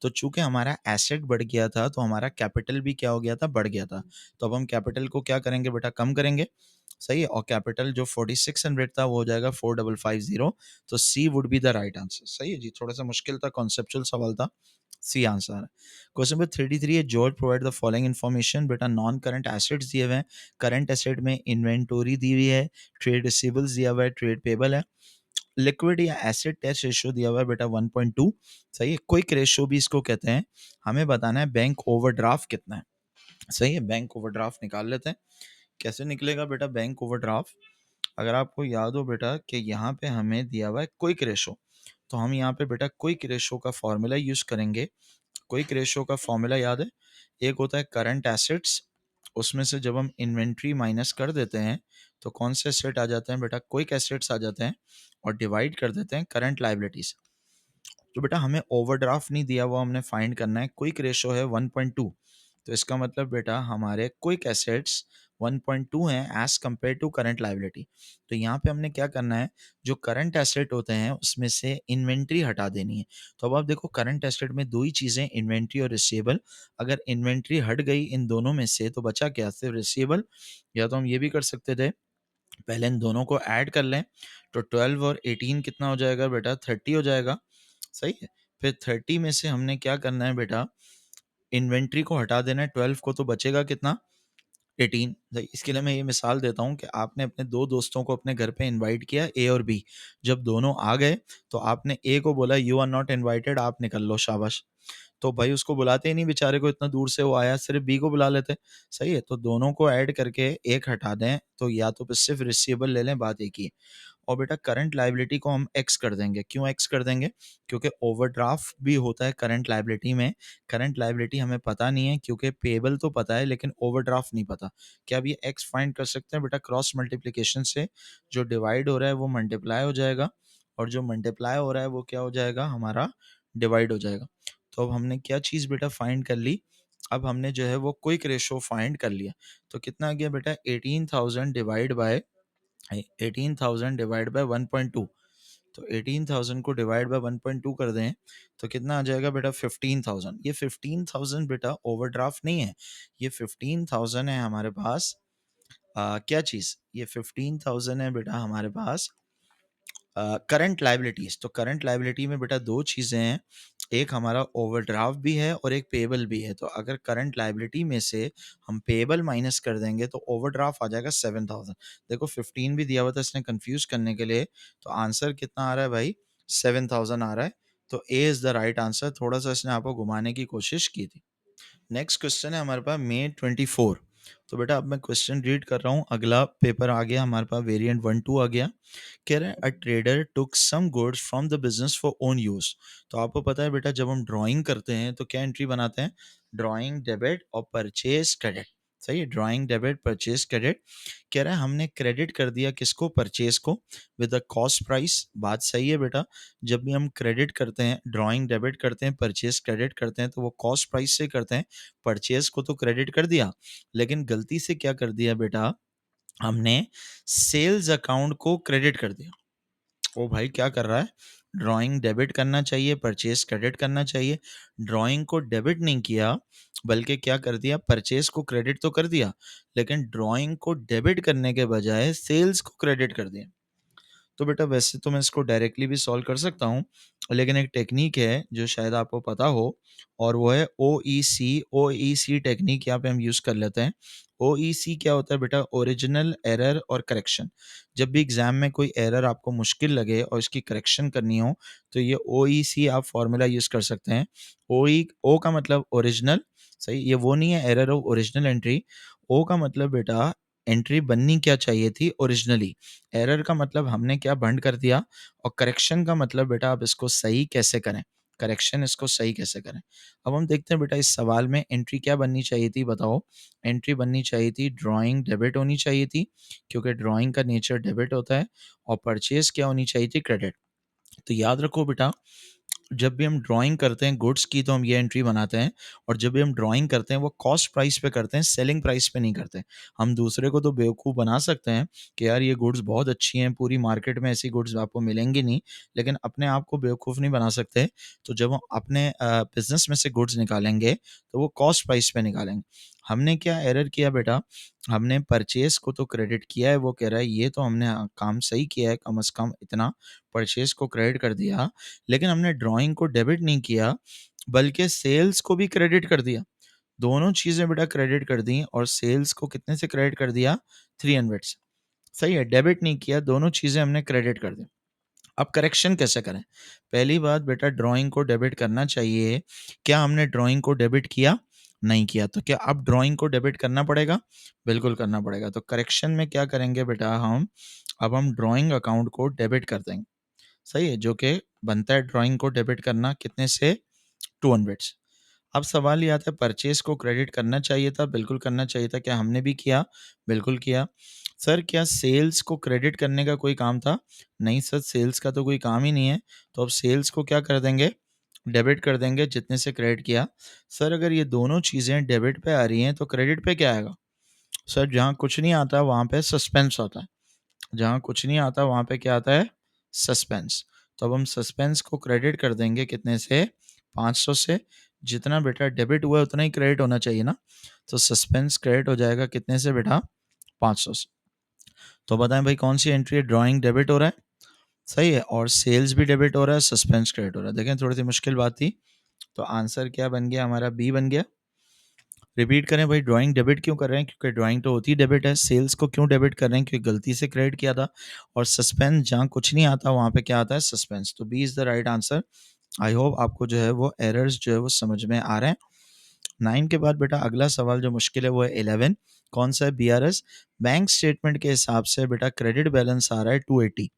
तो चूँकि हमारा एसेट बढ़ गया था, तो हमारा कैपिटल भी क्या हो गया था? बढ़ गया था। तो अब हम कैपिटल को क्या करेंगे बेटा? कम करेंगे। सही है? और कैपिटल जो 4600 था वो हो जाएगा 4550। तो C would be the right answer. सही है जी, थोड़ा-सा मुश्किल था, कॉन्सेप्चुअल सवाल था। सी आंसर है। क्वेश्चन नंबर 33 है, George provide the following information. बेटा नॉन करंट एसेट्स दिए हुए हैं, करंट एसेट में इन्वेंटोरी दी हुई है, ट्रेड रिसीवेबल्स दिया हुआ है, ट्रेड पेबल है, लिक्विड या एसिड टेस्ट रेशियो दिया हुआ है बेटा 1.2। सही है। क्विक रेशियो भी इसको कहते हैं। हमें बताना है बैंक ओवरड्राफ्ट कितना है। सही है। बैंक ओवरड्राफ्ट निकाल लेते हैं। कैसे निकलेगा बेटा बैंक ओवरड्राफ्ट? अगर आपको याद हो बेटा कि यहाँ पे हमें दिया हुआ है क्विक रेशो, तो हम यहाँ पे बेटा क्विक रेशो का फॉर्मूला यूज करेंगे। क्विक रेशो का फॉर्मूला याद है? एक होता है करंट एसेट्स, उसमें से जब हम इन्वेंट्री माइनस कर देते हैं तो कौन से एसेट आ जाते हैं बेटा? क्विक एसेट्स आ जाते हैं, और डिवाइड कर देते हैं करंट लाइबिलिटीज। तो बेटा हमें ओवरड्राफ्ट नहीं दिया, वो हमने फाइंड करना है। क्विक रेशो है 1.2, तो इसका मतलब बेटा हमारे क्विक एसेट्स 1.2 हैं as compare to current liability. तो यहाँ पे हमने क्या करना है, जो करंट एसेट होते हैं उसमें से इन्वेंट्री हटा देनी है। तो अब आप देखो करंट एसेट में दो ही चीज़ें, इन्वेंट्री और रिसीवेबल। अगर इन्वेंट्री हट गई इन दोनों में से तो बचा क्या? सिर्फ रिसीवेबल। या तो हम ये भी कर सकते थे, पहले इन दोनों को ऐड कर लें, तो 12 और 18 कितना हो जाएगा बेटा? 30 हो जाएगा। सही है। फिर 30 में से हमने क्या करना है बेटा? इन्वेंट्री को हटा देना है 12 को, तो बचेगा कितना? 18। इसके लिए मैं ये मिसाल देता हूँ कि आपने अपने दो दोस्तों को अपने घर पे इनवाइट किया, ए और बी। जब दोनों आ गए तो आपने ए को बोला यू आर नॉट इनवाइटेड, आप निकल लो, शाबाश। तो भाई उसको बुलाते ही नहीं बेचारे को, इतना दूर से वो आया, सिर्फ बी को बुला लेते। सही है। तो दोनों को ऐड करके एक हटा दें, तो या तो फिर सिर्फ रिसीवेबल ले लें, बात एक ही है। और बेटा करंट लाइबिलिटी को हम एक्स कर देंगे। क्यों एक्स कर देंगे? क्योंकि ओवरड्राफ्ट भी होता है करंट लाइबिलिटी में। करंट लाइबिलिटी हमें पता नहीं है, क्योंकि पेबल तो पता है लेकिन ओवरड्राफ्ट नहीं पता। क्या अब ये एक्स फाइंड कर सकते हैं बेटा? क्रॉस मल्टीप्लिकेशन से जो डिवाइड हो रहा है वो मल्टीप्लाई हो जाएगा, और जो मल्टीप्लाई हो रहा है वो क्या हो जाएगा? हमारा डिवाइड हो जाएगा। तो अब हमने क्या चीज़ बेटा फाइंड कर ली? अब हमने जो है वो क्विक रेशो फाइंड कर लिया। तो कितना आ गया बेटा? 18,000 डिवाइड बाय 18,000 डिवाइड बाय 1.2। तो 18,000 को डिवाइड बाय 1.2 कर दें तो कितना आ जाएगा बेटा? 15,000। ये 15,000 बेटा ओवरड्राफ्ट नहीं है, ये 15,000 है हमारे पास क्या चीज़? ये 15,000 है बेटा हमारे पास करंट लाइबिलिटीज। तो करंट लाइबिलिटी में बेटा दो चीज़ें हैं, एक हमारा ओवरड्राफ्ट भी है और एक पेबल भी है। तो अगर करंट लाइबिलिटी में से हम पेबल माइनस कर देंगे तो ओवरड्राफ्ट आ जाएगा 7,000। देखो 15 भी दिया हुआ था इसने कंफ्यूज करने के लिए, तो आंसर कितना आ रहा है भाई? 7,000 आ रहा है। तो A is the right answer. थोड़ा सा इसने आपको घुमाने की कोशिश की थी। नेक्स्ट क्वेश्चन है हमारे पास मे 24। तो बेटा अब मैं क्वेश्चन रीड कर रहा हूँ, अगला पेपर आ गया हमारे पास, वेरिएंट 1-2 आ गया। कह रहे हैं a trader took some goods from the business for own use. तो आपको पता है बेटा जब हम ड्राइंग करते हैं तो क्या एंट्री बनाते हैं? ड्राइंग डेबिट और परचेज क्रेडिट। सही है। Drawing debit purchase credit. कह रहा है हमने क्रेडिट कर दिया किसको? परचेज को, विद द कॉस्ट प्राइस। बात सही है बेटा। जब भी हम क्रेडिट करते हैं, ड्राइंग डेबिट करते हैं, परचेज क्रेडिट करते हैं, तो वो कॉस्ट प्राइस से करते हैं। परचेज को तो क्रेडिट कर दिया, लेकिन गलती से क्या कर दिया बेटा? हमने सेल्स अकाउंट को क्रेडिट कर दिया। ओ भाई क्या कर रहा है? ड्राइंग डेबिट करना चाहिए, परचेज क्रेडिट करना चाहिए। ड्राइंग को डेबिट नहीं किया, बल्कि क्या कर दिया? परचेज को क्रेडिट तो कर दिया, लेकिन ड्राइंग को डेबिट करने के बजाय सेल्स को क्रेडिट कर दिया। तो बेटा वैसे तो मैं इसको डायरेक्टली भी सॉल्व कर सकता हूँ, लेकिन एक टेक्निक है जो शायद आपको पता हो, और वो है ओ ई सी टेक्निक। यहाँ पे हम यूज़ कर लेते हैं। OEC क्या होता है बेटा? ओरिजिनल, एरर और करेक्शन। जब भी एग्जाम में कोई एरर आपको मुश्किल लगे और इसकी करेक्शन करनी हो, तो ये OEC आप फॉर्मूला यूज़ कर सकते हैं। ओ का मतलब ओरिजिनल। सही, ये वो नहीं है एरर ऑफ ओरिजिनल एंट्री। ओ का मतलब बेटा एंट्री बननी क्या चाहिए थी? ओरिजिनली। एरर का मतलब हमने क्या बंद कर दिया, और करेक्शन का मतलब बेटा आप इसको सही कैसे करें, करेक्शन इसको सही कैसे करें। अब हम देखते हैं बेटा इस सवाल में एंट्री क्या बननी चाहिए थी, बताओ। एंट्री बननी चाहिए थी ड्राइंग डेबिट होनी चाहिए थी, क्योंकि ड्राइंग का नेचर डेबिट होता है। और परचेज क्या होनी चाहिए थी? क्रेडिट। तो याद रखो बेटा, जब भी हम ड्राइंग करते हैं गुड्स की तो हम ये एंट्री बनाते हैं, और जब भी हम ड्राइंग करते हैं वो कॉस्ट प्राइस पे करते हैं, सेलिंग प्राइस पे नहीं करते। हम दूसरे को तो बेवकूफ़ बना सकते हैं कि यार ये गुड्स बहुत अच्छी हैं, पूरी मार्केट में ऐसी गुड्स आपको मिलेंगी नहीं, लेकिन अपने आप को बेवकूफ़ नहीं बना सकते। तो जब हम अपने बिजनेस में से गुड्स निकालेंगे तो वो कॉस्ट प्राइस पे निकालेंगे। हमने क्या एरर किया बेटा? हमने परचेज को तो क्रेडिट किया है, वो कह रहा है ये तो हमने काम सही किया है, कम से कम इतना परचेज को क्रेडिट कर दिया, लेकिन हमने ड्राइंग को डेबिट नहीं किया। बल्कि सेल्स को भी क्रेडिट कर दिया। दोनों चीज़ें बेटा क्रेडिट कर दी और सेल्स को कितने से क्रेडिट कर दिया? 300 से। सही है, डेबिट नहीं किया, दोनों चीज़ें हमने क्रेडिट कर दी। अब करेक्शन कैसे करें? पहली बात बेटा, ड्राइंग को डेबिट करना चाहिए। क्या हमने ड्राइंग को डेबिट किया? नहीं किया। तो क्या अब ड्राइंग को डेबिट करना पड़ेगा? बिल्कुल करना पड़ेगा। तो करेक्शन में क्या करेंगे बेटा अब हम ड्राइंग अकाउंट को डेबिट कर देंगे। सही है, जो कि बनता है ड्राइंग को डेबिट करना कितने से? 200 से। अब सवाल ये आता है, परचेज़ को क्रेडिट करना चाहिए था? बिल्कुल करना चाहिए था। क्या हमने भी किया? बिल्कुल किया। सर क्या सेल्स को क्रेडिट करने का कोई काम था? नहीं सर, सेल्स का तो कोई काम ही नहीं है। तो अब सेल्स को क्या कर देंगे? डेबिट कर देंगे जितने से क्रेडिट किया। सर अगर ये दोनों चीज़ें डेबिट पे आ रही हैं तो क्रेडिट पे क्या आएगा? सर जहाँ कुछ नहीं आता वहाँ पे सस्पेंस होता है। जहाँ कुछ नहीं आता वहाँ पे क्या आता है? सस्पेंस। तो अब हम सस्पेंस को क्रेडिट कर देंगे कितने से? 500 से। जितना बेटा डेबिट हुआ है उतना ही क्रेडिट होना चाहिए ना। तो सस्पेंस क्रेडिट हो जाएगा कितने से बेटा? 500 से। तो बताएं भाई कौन सी एंट्री है? ड्राइंग डेबिट हो रहा है, सही है, और सेल्स भी डेबिट हो रहा है, सस्पेंस क्रेडिट हो रहा है। देखें थोड़ी सी मुश्किल बात थी। तो आंसर क्या बन गया हमारा? बी बन गया। रिपीट करें भाई, ड्राइंग डेबिट क्यों कर रहे हैं? क्योंकि ड्राइंग तो होती ही डेबिट है। सेल्स को क्यों डेबिट कर रहे हैं? क्योंकि गलती से क्रेडिट किया था। और सस्पेंस जहाँ कुछ नहीं आता वहाँ पे क्या आता है? सस्पेंस। तो B is the right answer. I hope आपको जो है वो एरर्स जो है वो समझ में आ रहे हैं। 9 के बाद बेटा अगला सवाल जो मुश्किल है वो है 11। कौन सा है? बीआरएस। बैंक स्टेटमेंट के हिसाब से बेटा क्रेडिट बैलेंस आ रहा है 280।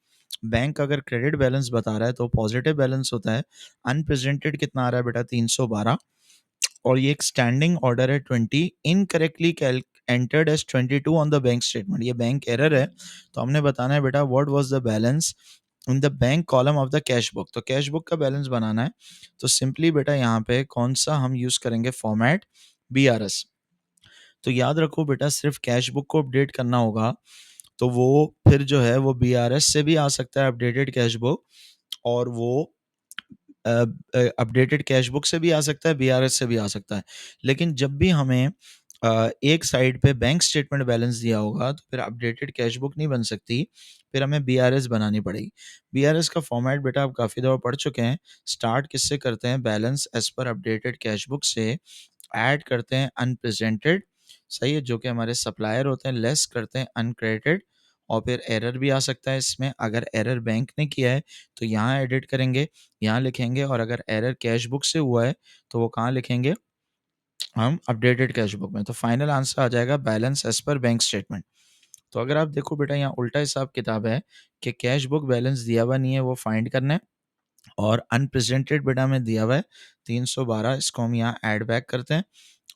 बैंक अगर क्रेडिट बैलेंस बता रहा है तो पॉजिटिव बैलेंस होता है। अनप्रेजेंटेड कितना आ रहा है बेटा? 312। और ये एक स्टैंडिंग ऑर्डर है 20, incorrectly entered as 22 on the bank statement. ये बैंक एरर है। तो हमने बताना है बेटा what was the balance in the bank column of the cash book. तो कैश बुक का बैलेंस बनाना है। तो सिंपली बेटा यहाँ पे कौन सा हम यूज करेंगे फॉर्मेट? बीआरएस। तो याद रखो बेटा, सिर्फ कैश बुक को अपडेट करना होगा। तो वो फिर जो है वो बीआरएस से भी आ सकता है अपडेटेड कैश बुक, और वो अपडेटेड कैश बुक से भी आ सकता है, बीआरएस से भी आ सकता है। लेकिन जब भी हमें एक साइड पे बैंक स्टेटमेंट बैलेंस दिया होगा तो फिर अपडेटेड कैश बुक नहीं बन सकती, फिर हमें बीआरएस बनानी पड़ेगी। बीआरएस का फॉर्मेट बेटा आप काफ़ी दफ़ा पढ़ चुके हैं। स्टार्ट किससे करते हैं? Balance as per updated cash book से। ऐड करते हैं अनप्रेजेंटेड, सही है, जो कि हमारे सप्लायर होते हैं, लेस करते हैं अनक्रेडिटेड। और फिर एरर भी आ सकता है इसमें। अगर एरर बैंक ने किया है तो यहाँ एडिट करेंगे, यहाँ लिखेंगे, और अगर एरर कैश बुक से हुआ है तो वो कहाँ लिखेंगे? हम अपडेटेड कैश बुक में। तो फाइनल आंसर आ जाएगा balance as per bank statement. तो अगर आप देखो बेटा, यहाँ उल्टा हिसाब किताब है कि कैश बुक बैलेंस दिया हुआ नहीं है, वो फाइंड करना है। और अनप्रेजेंटेड बेटा में दिया हुआ है 312, इसको हम यहाँ ऐड बैक करते हैं।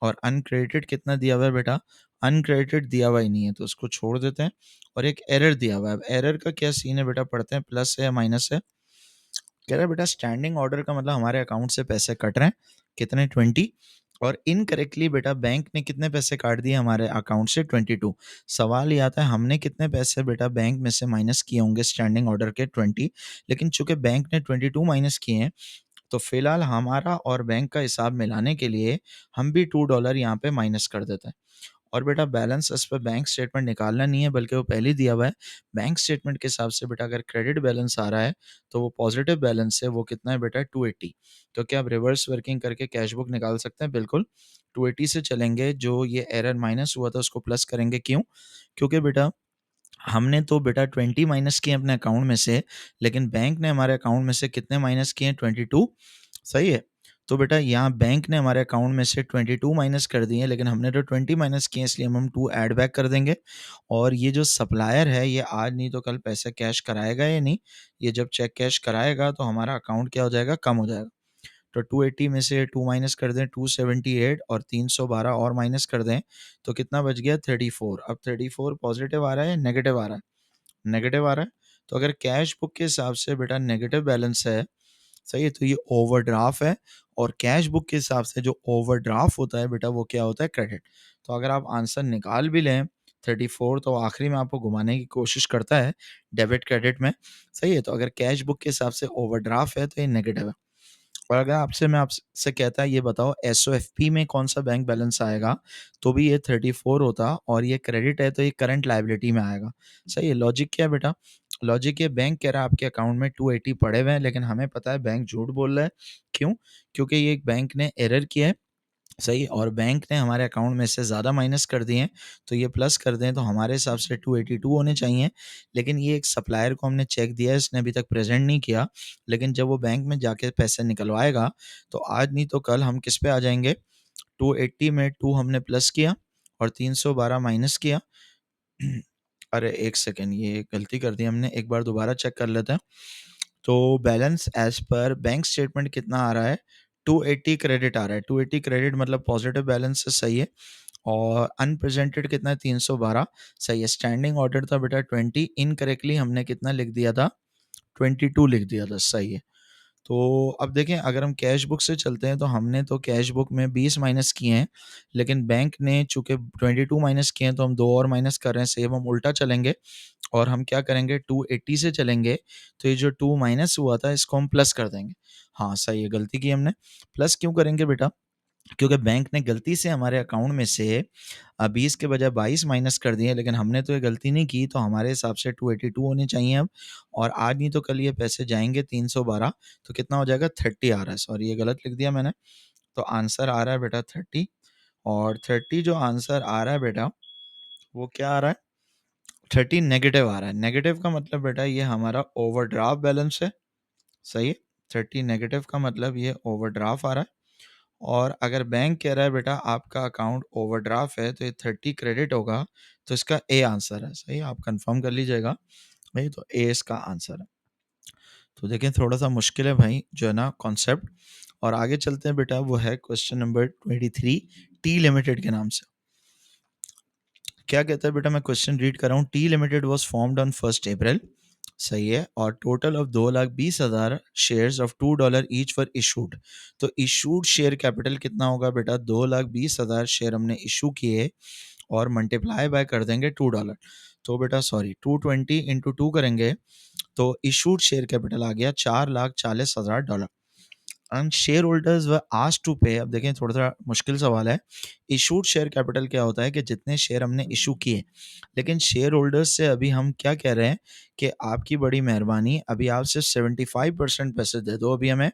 और अनक्रेडिटेड कितना दिया हुआ है बेटा? अनक्रेडिटेड दिया हुआ ही नहीं है, तो उसको छोड़ देते हैं। और एक एरर दिया हुआ है। अब एरर का क्या सीन है बेटा? पढ़ते हैं, प्लस है या माइनस है? कह रहा है बेटा स्टैंडिंग ऑर्डर का मतलब हमारे अकाउंट से पैसे कट रहे हैं। कितने? 20। और इनकरेक्टली बेटा बैंक ने कितने पैसे काट दिए हमारे अकाउंट से? 22। सवाल ये आता है हमने कितने पैसे बेटा बैंक में से माइनस किए होंगे स्टैंडिंग ऑर्डर के? 20। लेकिन चूंकि बैंक ने 22 माइनस किए हैं, तो फिलहाल हमारा और बैंक का हिसाब मिलाने के लिए हम भी $2 यहाँ पे माइनस कर देते हैं। और बेटा बैलेंस इस पर बैंक स्टेटमेंट निकालना नहीं है, बल्कि वो पहले ही दिया हुआ है। बैंक स्टेटमेंट के हिसाब से बेटा अगर क्रेडिट बैलेंस आ रहा है तो वो पॉजिटिव बैलेंस है, वो कितना है बेटा? 280। तो क्या आप रिवर्स वर्किंग करके कैश बुक निकाल सकते हैं? बिल्कुल। 280 से चलेंगे, जो ये एरर माइनस हुआ था उसको प्लस करेंगे। क्यों? क्योंकि बेटा हमने तो बेटा 20 माइनस किए अपने अकाउंट में से, लेकिन बैंक ने हमारे अकाउंट में से कितने माइनस किए हैं? 22। सही है। तो बेटा यहाँ बैंक ने हमारे अकाउंट में से 22 माइनस कर दिए, लेकिन हमने तो 20 माइनस किए, इसलिए हम 2 ऐड बैक कर देंगे। और ये जो सप्लायर है ये आज नहीं तो कल पैसे कैश कराएगा या नहीं? ये जब चेक कैश कराएगा तो हमारा अकाउंट क्या हो जाएगा? कम हो जाएगा। तो 280 में से 2 माइनस कर दें, 278, और 312 और माइनस कर दें, तो कितना बच गया? 34। अब 34 पॉजिटिव आ रहा है या नेगेटिव आ रहा है? नेगेटिव आ रहा है। तो अगर कैश बुक के हिसाब से बेटा नेगेटिव बैलेंस है, सही है, तो ये ओवरड्राफ्ट है। और कैश बुक के हिसाब से जो ओवरड्राफ्ट होता है बेटा वो क्या होता है? क्रेडिट। तो अगर आप आंसर निकाल भी लें 34, तो आखिरी में आपको घुमाने की कोशिश करता है डेबिट क्रेडिट में। सही है। तो अगर कैश बुक के हिसाब से ओवरड्राफ्ट है तो ये नेगेटिव है। और अगर आपसे मैं आपसे कहता है ये बताओ एसओएफपी में कौन सा बैंक बैलेंस आएगा, तो भी ये 34 होता, और ये क्रेडिट है तो ये करंट लायबिलिटी में आएगा। सही है। लॉजिक क्या है बेटा? लॉजिक ये, बैंक कह रहा है आपके अकाउंट में 280 पड़े हुए हैं, लेकिन हमें पता है बैंक झूठ बोल रहा है। क्यों? क्योंकि ये एक बैंक ने एरर किया है, सही, और बैंक ने हमारे अकाउंट में से ज़्यादा माइनस कर दिए हैं, तो ये प्लस कर दें तो हमारे हिसाब से 282 होने चाहिए। लेकिन ये एक सप्लायर को हमने चेक दिया है, इसने अभी तक प्रेज़ेंट नहीं किया, लेकिन जब वो बैंक में जाके पैसे निकलवाएगा, तो आज नहीं तो कल हम किस पे आ जाएँगे, 280 में 2 हमने प्लस किया और 312 माइनस किया। अरे 1 सेकंड, ये गलती कर दी हमने, एक बार दोबारा चेक कर लेते हैं। तो बैलेंस एज़ पर बैंक स्टेटमेंट कितना आ रहा है, 280 क्रेडिट आ रहा है। 280 क्रेडिट मतलब पॉजिटिव बैलेंस से सही है, और अनप्रेजेंटेड कितना है, 312, सही है। स्टैंडिंग ऑर्डर था बेटा 20, इनकरेक्टली हमने कितना लिख दिया था, 22 लिख दिया था, सही है। तो अब देखें, अगर हम कैश बुक से चलते हैं तो हमने तो कैश बुक में 20 माइनस किए हैं, लेकिन बैंक ने चूँकि 22 माइनस किए हैं, तो हम 2 और माइनस कर रहे हैं। सेम हम उल्टा चलेंगे और हम क्या करेंगे, 280 से चलेंगे, तो ये जो 2 माइनस हुआ था इसको हम प्लस कर देंगे। हाँ, सही है, गलती की हमने। प्लस क्यों करेंगे बेटा? क्योंकि बैंक ने गलती से हमारे अकाउंट में से 20 के बजाय 22 माइनस कर दिए, लेकिन हमने तो ये गलती नहीं की, तो हमारे हिसाब से 282 होने चाहिए अब। और आज नहीं तो कल ये पैसे जाएँगे 312, तो कितना हो जाएगा, 30 आ रहा है, सॉरी ये गलत लिख दिया मैंने। तो आंसर आ रहा है बेटा 30, और 30 जो आंसर आ रहा है बेटा, वो क्या आ रहा है, 30 नेगेटिव आ रहा है। नेगेटिव का मतलब बेटा ये हमारा ओवरड्राफ्ट बैलेंस है, सही है। 30 नेगेटिव का मतलब ये ओवरड्राफ्ट आ रहा है। और अगर बैंक कह रहा है बेटा आपका अकाउंट ओवरड्राफ्ट है, तो ये 30 क्रेडिट होगा, तो इसका ए आंसर है, सही है, आप कंफर्म कर लीजिएगा भाई, तो ए इसका आंसर है। तो देखें, थोड़ा सा मुश्किल है भाई जो है ना कॉन्सेप्ट, और आगे चलते हैं बेटा, वो है क्वेश्चन नंबर 23, टी लिमिटेड के नाम से। क्या कहता है बेटा, मैं क्वेश्चन रीड कर रहा हूँ। T limited was formed on 1 अप्रैल, सही है, और total of 2,20,000 shares of $2 each for issued. तो इशूड शेयर कैपिटल कितना होगा बेटा, 2,20,000 शेयर हमने इशू किए, और मल्टीप्लाई बाय कर देंगे $2। तो बेटा सॉरी, 220 इंटू 2 करेंगे, तो इशूड शेयर कैपिटल आ गया $4,40,000। एंड शेयर होल्डर्स व आस्क्ड टू पे, अब देखें थोड़ा सा मुश्किल सवाल है। इशूड शेयर कैपिटल क्या होता है कि जितने शेयर हमने इशू किए, लेकिन शेयर होल्डर्स से अभी हम क्या कह रहे हैं कि आपकी बड़ी मेहरबानी, अभी आप सिर्फ 75% पैसे दे दो अभी हमें,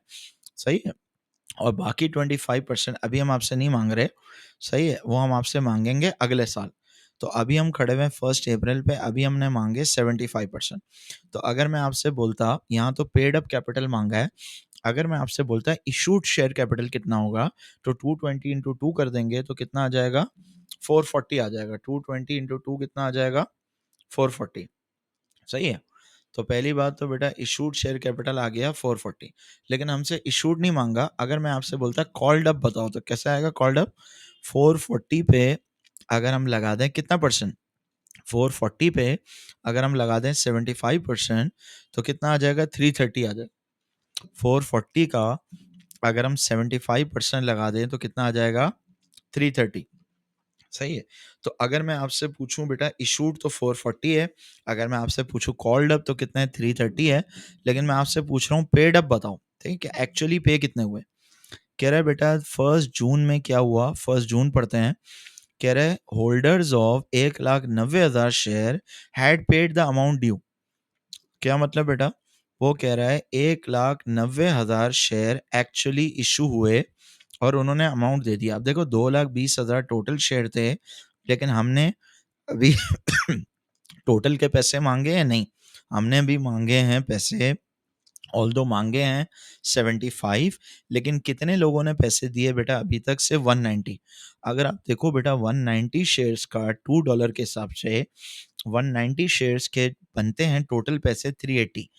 सही है, और बाकी 25% अभी हम आपसे नहीं मांग रहे, सही है, वो हम आपसे मांगेंगे अगले साल। तो अभी हम खड़े हुए हैं 1 अप्रैल पे, अभी हमने मांगे 75%। तो अगर मैं आपसे बोलता, यहाँ तो पेड अप कैपिटल मांगा है, अगर मैं आपसे बोलता इशूड शेयर कैपिटल कितना होगा, तो 220 इंटू 2 कर देंगे, तो कितना आ जाएगा, 440 आ जाएगा। 220 इंटू 2 कितना आ जाएगा, 440, सही है। तो पहली बात तो बेटा इशूड शेयर कैपिटल आ गया 440, लेकिन हमसे इशूड नहीं मांगा। अगर मैं आपसे बोलता कॉल्ड अप बताओ, तो कैसे आएगा कॉल्ड अप, 440 पे अगर हम लगा दें कितना परसेंट, 440 पे अगर हम लगा दें 75%, तो कितना आ जाएगा, 330 आ जाएगा। 440 का अगर हम 75% लगा दें, तो कितना आ जाएगा, 330, सही है। तो अगर मैं आपसे पूछूं बेटा इशूड तो 440 है, अगर मैं आपसे पूछूं कॉल्ड अप तो कितना है, 330 है, लेकिन मैं आपसे पूछ रहा हूँ पेड अप बताओ, ठीक है, एक्चुअली पे कितने हुए। कह रहा है बेटा 1 जून में क्या हुआ, 1 जून पढ़ते हैं। कह रहा है holders of 1,90,000 share had paid the amount due. क्या मतलब बेटा, वो कह रहा है 1,90,000 शेयर एक्चुअली इशू हुए, और उन्होंने अमाउंट दे दिया। अब देखो 2,20,000 टोटल शेयर थे, लेकिन हमने अभी टोटल के पैसे मांगे हैं, नहीं, हमने भी मांगे हैं पैसे, ऑल्दो मांगे हैं 75, लेकिन कितने लोगों ने पैसे दिए बेटा अभी तक से, 190। अगर आप देखो बेटा 190 शेयर्स का $2 के हिसाब से 190 शेयर्स के बनते हैं टोटल पैसे 380।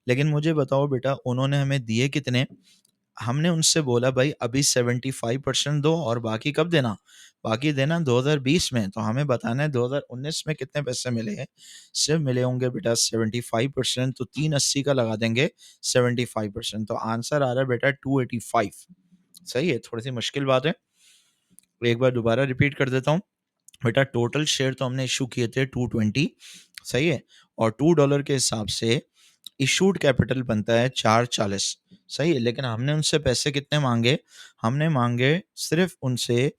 लेकिन मुझे बताओ बेटा उन्होंने हमें दिए कितने, हमने उनसे बोला भाई अभी 75% दो और बाकी कब देना, बाकी देना 2020 में, तो हमें बताना है 2019 में कितने पैसे मिले हैं। सिर्फ मिले होंगे बेटा 75%, तो 380 का लगा देंगे 75%, तो आंसर आ रहा है बेटा 285, सही है। थोड़ी सी मुश्किल बात है, एक बार दोबारा रिपीट कर देता हूँ बेटा। टोटल शेयर तो हमने इशू किए थे 220, सही है, और $2 के हिसाब से इशूड कैपिटल बनता है 440, सही है, लेकिन हमने उनसे पैसे कितने मांगे, हमने मांगे सिर्फ उनसे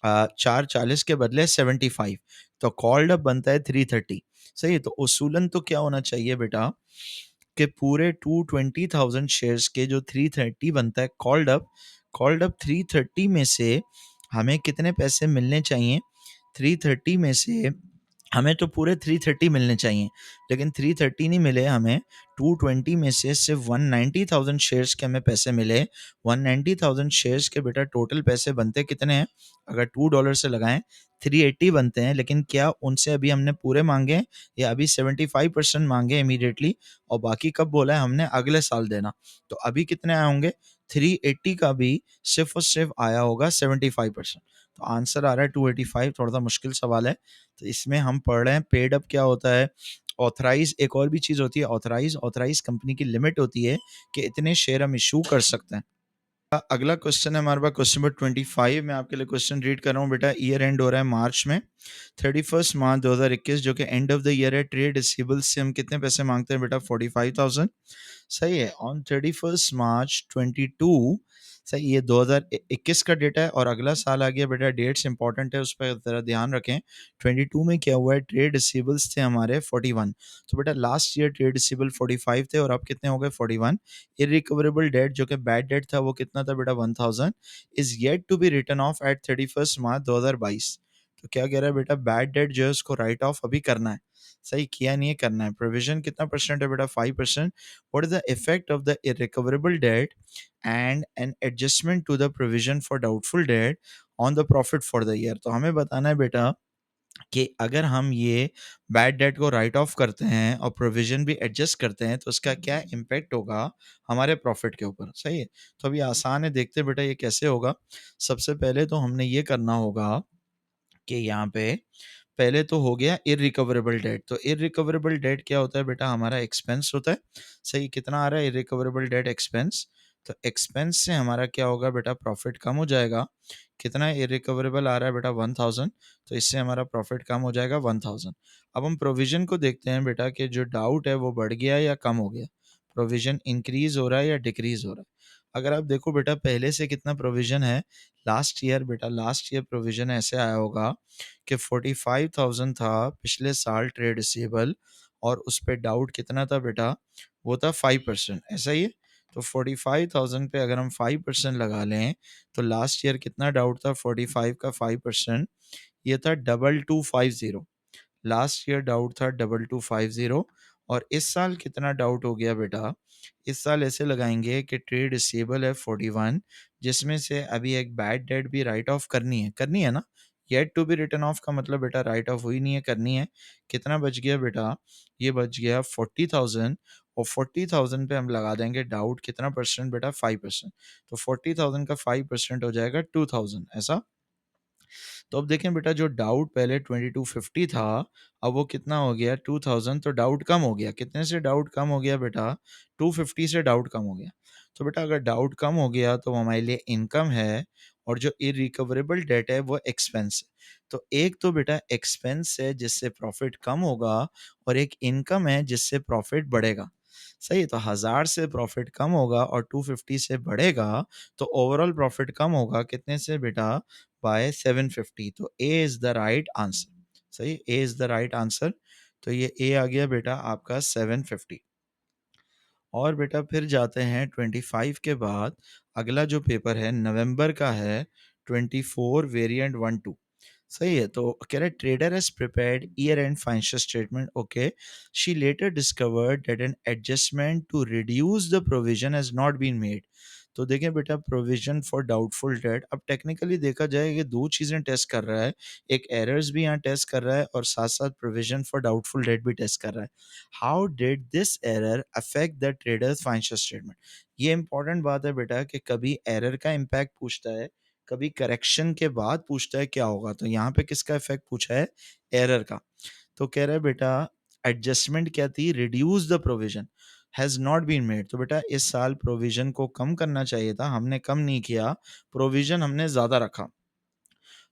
440 के बदले 75, तो कॉल्ड अप बनता है 330। सही है, तो उसूलन तो क्या होना चाहिए बेटा कि पूरे 220,000 शेयर्स के जो 330 बनता है कॉल्ड अप 330 में से हमें कितने पैसे मिलने चाहिए? 330 में से हमें तो पूरे 330 मिलने चाहिए, लेकिन 330 नहीं मिले हमें। 220 में से सिर्फ 190,000 शेयर्स के हमें पैसे मिले। 190,000 शेयर्स के बेटा टोटल पैसे बनते कितने हैं? अगर $2 से लगाएं 380 बनते हैं, लेकिन क्या उनसे अभी हमने पूरे मांगे हैं या अभी 75% मांगे इमीडिएटली, और बाकी कब बोला है हमने? अगले साल देना। तो अभी कितने आए होंगे? 380 का भी सिर्फ और सिर्फ आया होगा 75%। तो आंसर आ रहा है 285। थोड़ा सा मुश्किल सवाल है, तो इसमें हम पढ़ रहे हैं पेड अप क्या होता है, ऑथराइज एक और भी चीज़ होती है, ऑथराइज कंपनी की लिमिट होती है कि इतने शेयर हम इशू कर सकते हैं। अगला क्वेश्चन है हमारे पास क्वेश्चन नंबर 25। मैं आपके लिए क्वेश्चन रीड कर रहा हूँ बेटा। ईयर एंड हो रहा है मार्च में, 31 मार्च 2021, जो कि एंड ऑफ द ईयर है। ट्रेड रिसीवेबल्स से हम कितने पैसे मांगते हैं बेटा? 45,000। सही है। ऑन 31 मार्च 2022, सही, ये 2021 का डेटा है और अगला साल आ गया बेटा। डेट्स इंपॉर्टेंट है, उस पर ज़रा ध्यान रखें। 22 में क्या हुआ है? ट्रेड रिसीवेबल्स थे हमारे 41। तो बेटा लास्ट ईयर ट्रेड रिसीवेबल 45 थे और अब कितने हो गए? 41। इरिकवरेबल डेट जो कि बैड डेट था वो कितना था बेटा? 1000 is yet to be written off at 31 March 2022। तो क्या कह रहा है बेटा? बैड डेट जो है उसको राइट ऑफ अभी करना है। सही, किया नहीं है, करना है। प्रोविजन कितना परसेंट है बेटा? 5%। What is the effect of the irrecoverable debt and an adjustment to the provision for doubtful debt on the profit for the year? तो हमें बताना है बेटा कि अगर हम ये बैड डेट को राइट ऑफ करते हैं और प्रोविजन भी एडजस्ट करते हैं तो उसका क्या इम्पैक्ट होगा हमारे प्रॉफिट के ऊपर। सही है, तो अभी आसान है, देखते हैं बेटा ये कैसे होगा। सबसे पहले तो हमने ये करना होगा कि यहाँ पे पहले तो हो गया इरिकवरेबल डेट। तो इरिकवरेबल डेट क्या होता है बेटा? हमारा एक्सपेंस होता है। सही, कितना आ रहा है इरिकवरेबल डेट एक्सपेंस? तो एक्सपेंस से हमारा क्या होगा बेटा? प्रॉफिट कम हो जाएगा। कितना इरिकवरेबल आ रहा है बेटा? 1000। तो इससे हमारा प्रॉफिट कम हो जाएगा 1000। अब हम प्रोविजन को देखते हैं बेटा कि जो डाउट है वो बढ़ गया या कम हो गया। प्रोविजन इंक्रीज हो रहा है या डिक्रीज हो रहा है? अगर आप देखो बेटा पहले से कितना प्रोविजन है लास्ट ईयर, बेटा लास्ट ईयर प्रोविजन ऐसे आया होगा कि 45,000 था पिछले साल ट्रेड रिसीवेबल, और उस पे डाउट कितना था बेटा? वो था 5%। ऐसा ही है। तो 45,000 पे अगर हम 5% लगा लें तो लास्ट ईयर कितना डाउट था? 45 का 5%, ये था 2250। लास्ट ईयर डाउट था 2250। और इस साल कितना डाउट हो गया बेटा? इस साल ऐसे लगाएंगे कि ट्रेड रिसीवेबल है 41, जिसमें से अभी एक बैड डेट भी राइट ऑफ करनी है ना? Yet to be written off का मतलब बेटा राइट ऑफ हुई नहीं है, करनी है। कितना बच गया बेटा? ये बच गया 40,000। और 40,000 पे हम लगा देंगे डाउट कितना परसेंट बेटा? 5%। तो 40,000 का 5% हो जाएगा 2000। ऐसा। तो अब देखें बेटा जो डाउट पहले 2250 था, अब वो कितना हो गया? 2000। तो डाउट कम हो गया। कितने से डाउट कम हो गया बेटा? 250 से डाउट कम हो गया। तो बेटा अगर डाउट कम हो गया तो वो हमारे लिए इनकम है, और जो इरिकवरेबल डेट है वो एक्सपेंस है। तो एक तो बेटा एक्सपेंस है जिससे प्रॉफिट कम होगा, और एक इनकम है जिससे प्रॉफिट बढ़ेगा। सही है, तो 1000 से प्रॉफिट कम होगा और 250 से बढ़ेगा, तो ओवरऑल प्रॉफिट कम होगा कितने से बेटा? बाय 750। तो ए इज द राइट आंसर। सही, ए इज द राइट आंसर। तो ये ए आ गया बेटा आपका 750। और बेटा फिर जाते हैं 25 के बाद। अगला जो पेपर है नवंबर का है, 24 वेरिएंट 1 2। सही है, तो कह रहे trader has prepared year end financial statement. Okay, she later discovered that an adjustment to reduce the provision has not been made. तो देखें बेटा प्रोविजन फॉर डाउटफुल डेट, अब टेक्निकली देखा जाए ये दो चीज़ें टेस्ट कर रहा है। एक एरर्स भी यहाँ टेस्ट कर रहा है और साथ साथ प्रोविजन फॉर डाउटफुल डेट भी टेस्ट कर रहा है। How did this error affect the traders financial statement? ये इंपॉर्टेंट बात है बेटा कि कभी एरर का इम्पैक्ट पूछता है, कभी करेक्शन के बाद पूछता है क्या होगा। तो यहाँ पे किसका इफेक्ट पूछा है? एरर का। तो कह रहा है बेटा एडजस्टमेंट क्या थी? Reduce the provision has not been made. तो बेटा इस साल प्रोविजन को कम करना चाहिए था, हमने कम नहीं किया, प्रोविजन हमने ज्यादा रखा।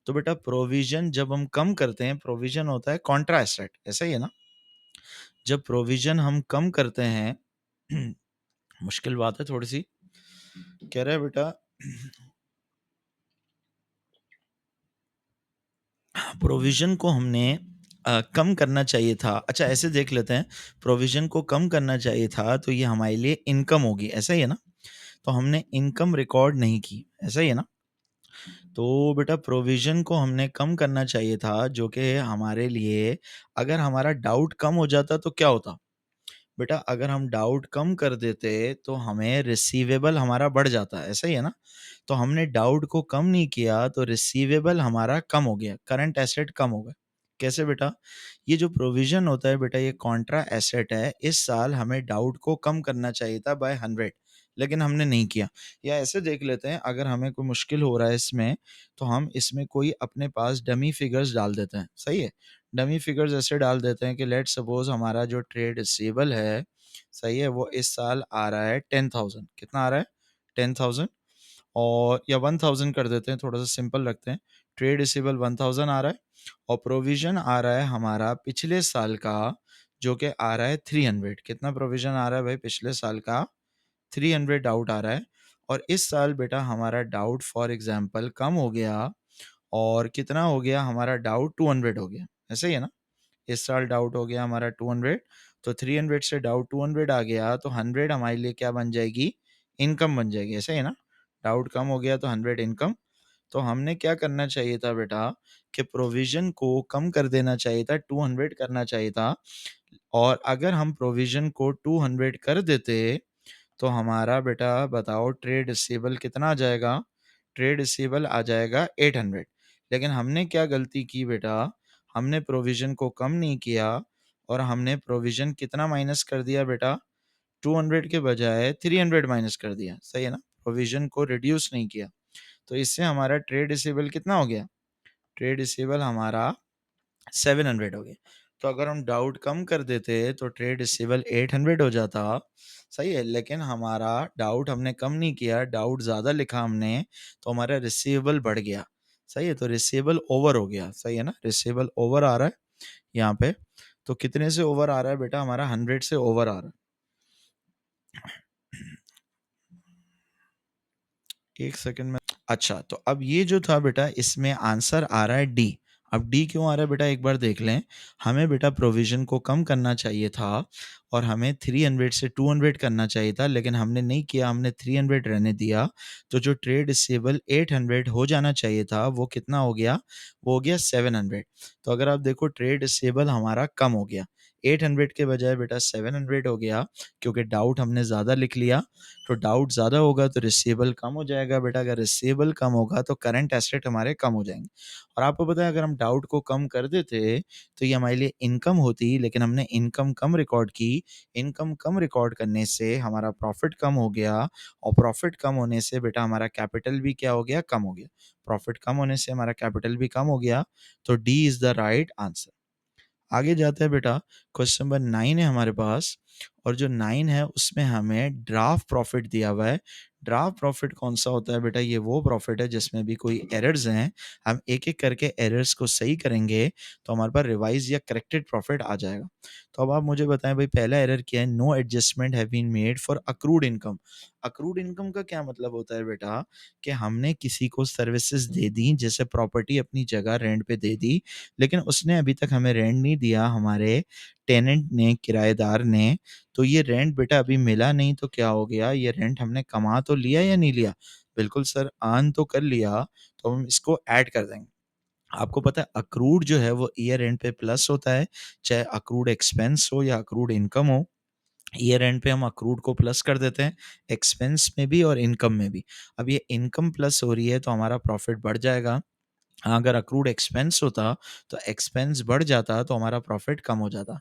तो बेटा प्रोविजन जब हम कम करते हैं, प्रोविजन होता है कॉन्ट्रा एसेट, ऐसा ही है ना? जब प्रोविजन हम कम करते हैं मुश्किल बात है थोड़ी सी। कह रहा है बेटा प्रोविजन को हमने कम करना चाहिए था। अच्छा ऐसे देख लेते हैं, प्रोविज़न को कम करना चाहिए था तो ये हमारे लिए इनकम होगी, ऐसा ही है ना? तो हमने इनकम रिकॉर्ड नहीं की, ऐसा ही है ना? तो बेटा प्रोविज़न को हमने कम करना चाहिए था, जो कि हमारे लिए, अगर हमारा डाउट कम हो जाता तो क्या होता? बेटा अगर हम डाउट कम कर देते तो हमें रिसीवेबल हमारा बढ़ जाता, ऐसा ही है ना? तो हमने डाउट को कम नहीं किया तो रिसीवेबल हमारा कम हो गया, करंट एसेट कम हो गए। कैसे बेटा? ये जो प्रोविज़न होता है बेटा, ये कॉन्ट्रा एसेट है। इस साल हमें डाउट को कम करना चाहिए था बाय 100, लेकिन हमने नहीं किया। या ऐसे देख लेते हैं, अगर हमें कोई मुश्किल हो रहा है इसमें, तो हम इसमें कोई अपने पास डमी फिगर्स डाल देते हैं, सही है? डमी फिगर्स ऐसे डाल देते हैं कि लेट्स सपोज़ हमारा जो ट्रेड रिसीवेबल है, सही है, वो इस साल आ रहा है 10,000। कितना आ रहा है? 10,000, और या 1,000 कर देते हैं, थोड़ा-सा सिंपल रखते हैं। ट्रेड रिसीवेबल 1,000 आ रहा है और प्रोविज़न आ रहा है हमारा पिछले साल का, जो कि आ रहा है 300। कितना प्रोविज़न आ रहा है भाई पिछले साल का? 300 डाउट आ रहा है। और इस साल बेटा हमारा डाउट फॉर एग्ज़ाम्पल कम हो गया, और कितना हो गया हमारा डाउट? 200 हो गया। ऐसा ही है ना? इस साल डाउट हो गया हमारा 200, तो 300 से डाउट 200 आ गया, तो 100 हमारे लिए क्या बन जाएगी? इनकम बन जाएगी, ऐसा ही है ना? डाउट कम हो गया तो 100 इनकम। तो हमने क्या करना चाहिए था बेटा, कि प्रोविज़न को कम कर देना चाहिए था, 200 करना चाहिए था। और अगर हम प्रोविज़न को 200 कर देते, तो हमारा बेटा बताओ ट्रेड रिसीवेबल कितना आ जाएगा? ट्रेड रिसीवेबल आ जाएगा 800। लेकिन हमने क्या गलती की बेटा? हमने प्रोविज़न को कम नहीं किया, और हमने प्रोविज़न कितना माइनस कर दिया बेटा? 200 के बजाय 300 माइनस कर दिया, सही है ना? प्रोविज़न को रिड्यूस नहीं किया। तो इससे हमारा ट्रेड रिसीवेबल कितना हो गया? ट्रेड रिसीवेबल हमारा 700 हो गए। तो अगर हम डाउट कम कर देते तो ट्रेड रिसीवेबल 800 हो जाता, सही है? लेकिन हमारा डाउट हमने कम नहीं किया, डाउट ज़्यादा लिखा हमने, तो हमारा रिसीवेबल बढ़ गया, सही है? तो रिसीवेबल ओवर हो गया, सही है ना? रिसीवेबल ओवर आ रहा है यहाँ पे। तो कितने से ओवर आ रहा है बेटा? हमारा 100 से ओवर आ रहा है। 1 सेकंड में। अच्छा, तो अब ये जो था बेटा, इसमें आंसर आ रहा है डी। अब डी क्यों आ रहा है बेटा, एक बार देख लें। हमें बेटा प्रोविज़न को कम करना चाहिए था, और हमें 300 से 200 करना चाहिए था, लेकिन हमने नहीं किया, हमने 300 रहने दिया। तो जो ट्रेड रिसीवेबल 800 हो जाना चाहिए था, वो कितना हो गया? वो हो गया 700। तो अगर आप देखो ट्रेड रिसीवेबल हमारा कम हो गया, 800 के बजाय बेटा 700 हो गया, क्योंकि डाउट हमने ज़्यादा लिख लिया। तो डाउट ज़्यादा होगा तो रिसीवेबल कम हो जाएगा बेटा, अगर रिसीवेबल कम होगा तो करंट एसेट हमारे कम हो जाएँगे। और आपको पता है, अगर हम डाउट को कम कर देते तो ये हमारे लिए इनकम होती, लेकिन हमने इनकम कम रिकॉर्ड की। इनकम कम रिकॉर्ड करने से हमारा प्रॉफ़िट कम हो गया, और प्रॉफ़िट कम होने से बेटा हमारा कैपिटल भी क्या हो गया? कम हो गया। प्रॉफ़िट कम होने से हमारा कैपिटल भी कम हो गया, तो D is the right answer. आगे जाते हैं बेटा, क्वेश्चन नंबर 9 है हमारे पास, और जो 9 है उसमें हमें ड्राफ्ट प्रॉफिट दिया हुआ है। ड्राफ्ट प्रॉफिट कौन सा होता है बेटा? ये वो प्रॉफिट है जिसमें भी कोई एरर्स हैं, हम एक एक करके एरर्स को सही करेंगे, तो हमारे पास रिवाइज या करेक्टेड प्रॉफिट आ जाएगा। तो अब आप मुझे बताएं भाई, पहला एरर क्या है? No adjustment have been made for accrued income. Accrued income का क्या मतलब होता है बेटा? कि हमने किसी को सर्विसेज दे दी, जैसे प्रॉपर्टी अपनी जगह रेंट पे दे दी, लेकिन उसने अभी तक हमें रेंट नहीं दिया, हमारे टेनेंट ने, किराएदार ने। तो ये रेंट बेटा अभी मिला नहीं, तो क्या हो गया? ये रेंट हमने कमा तो लिया या नहीं लिया? बिल्कुल सर, अर्न तो कर लिया, तो हम इसको ऐड कर देंगे। आपको पता है अक्रूड जो है वो ईयर एंड पे प्लस होता है, चाहे अक्रूड एक्सपेंस हो या अक्रूड इनकम हो। ईयर एंड पे हम अक्रूड को प्लस कर देते हैं, एक्सपेंस में भी और इनकम में भी। अब ये इनकम प्लस हो रही है तो हमारा प्रॉफिट बढ़ जाएगा। हाँ, अगर अक्रूड एक्सपेंस होता तो एक्सपेंस बढ़ जाता, तो हमारा प्रॉफिट कम हो जाता।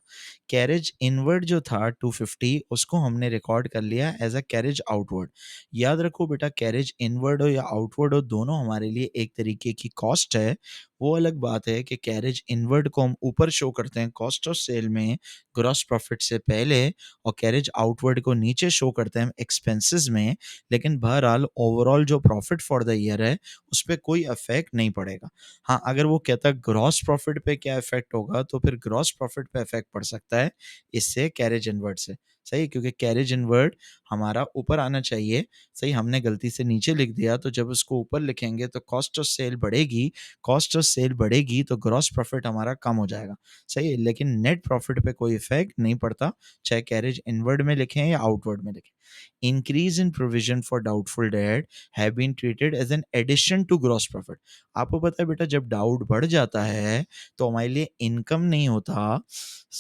कैरेज इनवर्ड जो था 250, उसको हमने रिकॉर्ड कर लिया एज अ कैरेज आउटवर्ड। याद रखो बेटा, कैरेज इनवर्ड हो या आउटवर्ड हो, दोनों हमारे लिए एक तरीके की कॉस्ट है। वो अलग बात है कि कैरेज इनवर्ड को हम ऊपर शो करते हैं कॉस्ट ऑफ सेल में, ग्रॉस प्रॉफिट से पहले, और कैरेज आउटवर्ड को नीचे शो करते हैं हम एक्सपेंसेस में। लेकिन बहरहाल ओवरऑल जो प्रॉफिट फॉर द ईयर है, उस पर कोई इफेक्ट नहीं पड़ेगा। हाँ, अगर वो कहता है ग्रॉस प्रॉफिट पे क्या इफ़ेक्ट होगा, तो फिर ग्रॉस प्रॉफिट पे इफ़ेक्ट पड़ सकता है इससे, कैरेज इनवर्ड से। सही है, क्योंकि कैरेज इनवर्ड हमारा ऊपर आना चाहिए, सही, हमने गलती से नीचे लिख दिया, तो जब उसको ऊपर लिखेंगे तो कॉस्ट ऑफ सेल बढ़ेगी, कॉस्ट ऑफ सेल बढ़ेगी तो ग्रॉस प्रॉफिट हमारा कम हो जाएगा, सही है, लेकिन नेट प्रॉफिट पे कोई इफेक्ट नहीं पड़ता, चाहे कैरेज इनवर्ड में लिखें या आउटवर्ड में लिखें। Increase in provision for doubtful debt have been treated as an addition to gross profit. आपको पता है बेटा, जब डाउट बढ़ जाता है तो हमारे लिए इनकम नहीं होता,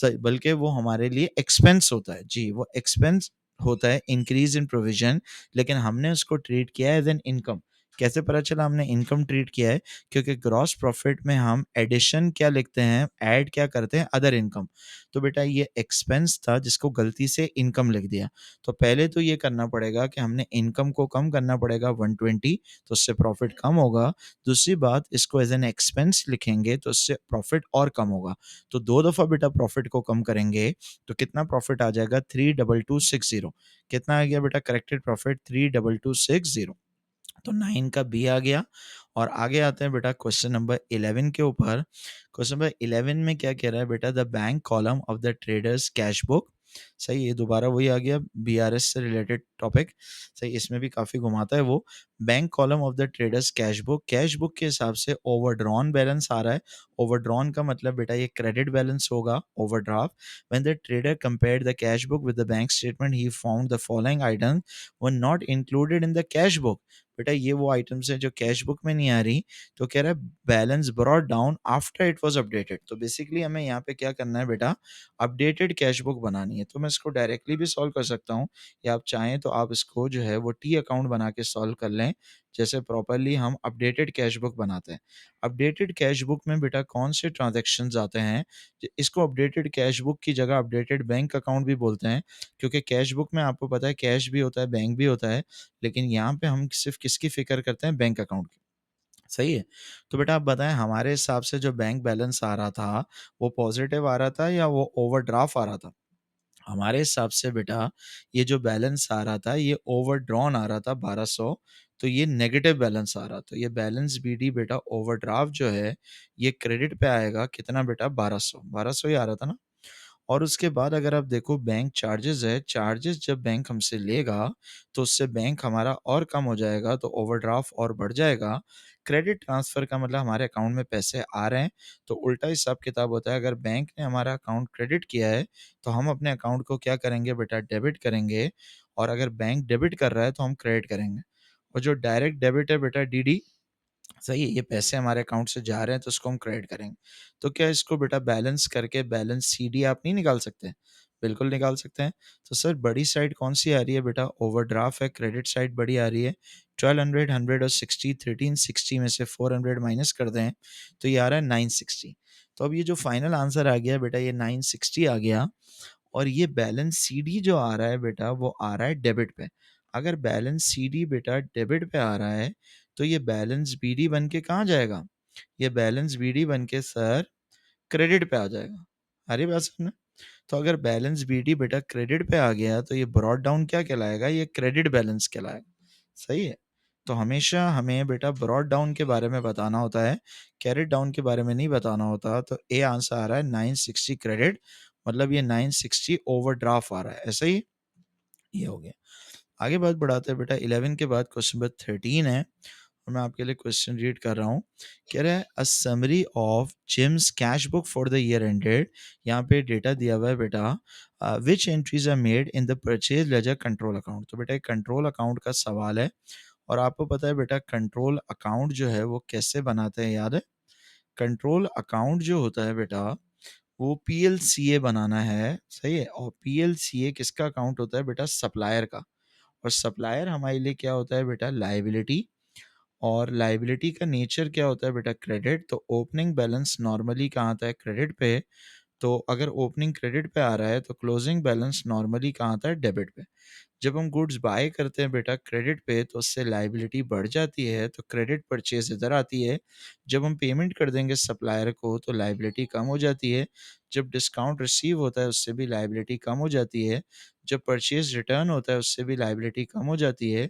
बल्कि वो हमारे लिए एक्सपेंस होता है। जी, वो एक्सपेंस होता है, इंक्रीज इन प्रोविजन, लेकिन हमने उसको ट्रीट किया एज एन इनकम। कैसे पता चला हमने इनकम ट्रीट किया है? क्योंकि ग्रॉस प्रॉफिट में हम एडिशन क्या लिखते हैं, ऐड क्या करते हैं, अदर इनकम। तो बेटा ये एक्सपेंस था जिसको गलती से इनकम लिख दिया। तो पहले तो ये करना पड़ेगा कि हमने इनकम को कम करना पड़ेगा 120, तो उससे प्रॉफिट कम होगा। दूसरी बात, इसको एज एन एक्सपेंस लिखेंगे तो उससे प्रॉफिट और कम होगा। तो 2 दफ़ा बेटा प्रॉफिट को कम करेंगे तो कितना प्रॉफिट आ जाएगा? 32260। कितना आ गया बेटा करेक्टेड प्रॉफिट? 32260। तो 9 का बी आ गया। और आगे आते हैं बेटा क्वेश्चन नंबर 11 के ऊपर। क्वेश्चन नंबर 11 में क्या कह रहा है बेटा? The bank column of the traders cash book. सही, ये दोबारा वही आ गया, बीआरएस से रिलेटेड टॉपिक। सही, इसमें भी काफ़ी घुमाता है वो। Bank column of the traders cash book के हिसाब से ओवरड्रॉन बैलेंस आ रहा है। ओवरड्रॉन का मतलब बेटा ये क्रेडिट बैलेंस होगा, overdraft. When the trader compared the cash book with the bank statement he found the following item were not included in the cash book. बेटा ये वो आइटम्स हैं जो कैश बुक में नहीं आ रही। तो कह रहा है balance brought down after it was updated. तो बेसिकली हमें यहाँ पे क्या करना है बेटा? अपडेटेड कैश बुक बनानी है। तो मैं इसको डायरेक्टली भी सॉल्व कर सकता हूँ, या आप चाहें तो आप इसको जो है वो टी अकाउंट बना के सॉल्व कर लें, जैसे प्रॉपरली हम अपडेटेड कैश बुक बनाते हैं। अपडेटेड कैश बुक में बेटा कौन से ट्रांजेक्शन्स आते हैं? इसको अपडेटेड कैश बुक की जगह अपडेटेड बैंक अकाउंट भी बोलते हैं, क्योंकि कैश बुक में आपको पता है कैश भी होता है, बैंक भी होता है, लेकिन यहाँ पे हम सिर्फ किसकी फ़िक्र करते हैं? बैंक अकाउंट की। सही है? तो बेटा आप बताएँ, हमारे हिसाब से जो बैंक बैलेंस आ रहा था, वो पॉज़िटिव आ रहा था या वो ओवरड्राफ्ट आ रहा था? हमारे हिसाब से बेटा ये जो बैलेंस आ रहा था, ये ओवरड्रॉन आ रहा था 1200, तो ये नेगेटिव बैलेंस आ रहा। तो ये बैलेंस बीडी बेटा ओवरड्राफ्ट जो है, ये क्रेडिट पे आएगा कितना बेटा? 1200, 1200 ही आ रहा था ना? और उसके बाद अगर आप देखो बैंक चार्जेज़ है, चार्जेज़ जब बैंक हमसे लेगा, तो उससे बैंक हमारा और कम हो जाएगा, तो ओवरड्राफ्ट और बढ़ जाएगा। क्रेडिट ट्रांसफ़र का मतलब हमारे अकाउंट में पैसे आ रहे हैं, तो उल्टा हिसाब-किताब होता है। अगर बैंक ने हमारा अकाउंट क्रेडिट किया है, तो हम अपने अकाउंट को क्या करेंगे बेटा? डेबिट करेंगे। और अगर बैंक डेबिट कर रहा है, तो हम क्रेडिट करेंगे। और जो डायरेक्ट डेबिट है बेटा डीडी, सही है, ये पैसे हमारे अकाउंट से जा रहे हैं तो इसको हम क्रेडिट करेंगे। तो क्या इसको बेटा बैलेंस करके बैलेंस सीडी आप नहीं निकाल सकते? बिल्कुल निकाल सकते हैं। तो सर बड़ी साइड कौन-सी आ रही है बेटा? ओवरड्राफ्ट है, क्रेडिट साइड बड़ी आ रही है। 1200, 100 और 60, 1360 में से 400 माइनस कर दें, तो ये आ रहा है 960। तो अब ये जो फाइनल आंसर आ गया बेटा, ये 960 आ गया। और ये बैलेंस सीडी जो आ रहा है बेटा, वो आ रहा है डेबिट पे। अगर बैलेंस सीडी बेटा डेबिट पे आ रहा है, तो ये बैलेंस बीडी बन के कहाँ जाएगा? ये बैलेंस बीडी बन के सर क्रेडिट पे आ जाएगा। आ रही बात समझ में? तो अगर बैलेंस बीडी बेटा क्रेडिट पे आ गया, तो ये ब्रॉट डाउन क्या कहलाएगा? ये क्रेडिट बैलेंस कहलाएगा। सही है? तो हमेशा हमें बेटा ब्रॉट डाउन के बारे में बताना होता है, कैरेट डाउन के बारे में नहीं बताना होता। तो ए आंसर आ रहा है 960 क्रेडिट, मतलब ये 960 ओवरड्राफ्ट आ रहा है। ऐसा ही ये हो गया। आगे बात बढ़ाते हैं बेटा, 11 के बाद क्वेश्चन नंबर 13 है, और मैं आपके लिए क्वेश्चन रीड कर रहा हूँ। कह रहा है a summary of Jim's cash book for the year ended. यहाँ पे डेटा दिया हुआ है बेटा, which entries are made in the purchase ledger control account. तो बेटा एक कंट्रोल अकाउंट का सवाल है, और आपको पता है बेटा कंट्रोल अकाउंट जो है वो कैसे बनाते हैं, याद है? कंट्रोल अकाउंट जो होता है बेटा, वो पीएलसीए बनाना है, सही है? और पीएलसीए किसका अकाउंट होता है बेटा? सप्लायर का। और सप्लायर हमारे लिए क्या होता है बेटा? लायबिलिटी। और लायबिलिटी का नेचर क्या होता है बेटा? क्रेडिट। तो ओपनिंग बैलेंस नॉर्मली कहाँ आता है? क्रेडिट पे। तो अगर ओपनिंग क्रेडिट पे आ रहा है, तो क्लोजिंग बैलेंस नॉर्मली कहाँ आता है? डेबिट पे। जब हम गुड्स बाय करते हैं बेटा क्रेडिट पे, तो उससे लायबिलिटी बढ़ जाती है, तो क्रेडिट परचेज इधर आती है। जब हम पेमेंट कर देंगे सप्लायर को, तो लायबिलिटी कम हो जाती है। जब डिस्काउंट रिसीव होता है, उससे भी लायबिलिटी कम हो जाती है। जब परचेज रिटर्न होता है, उससे भी लायबिलिटी कम हो जाती है।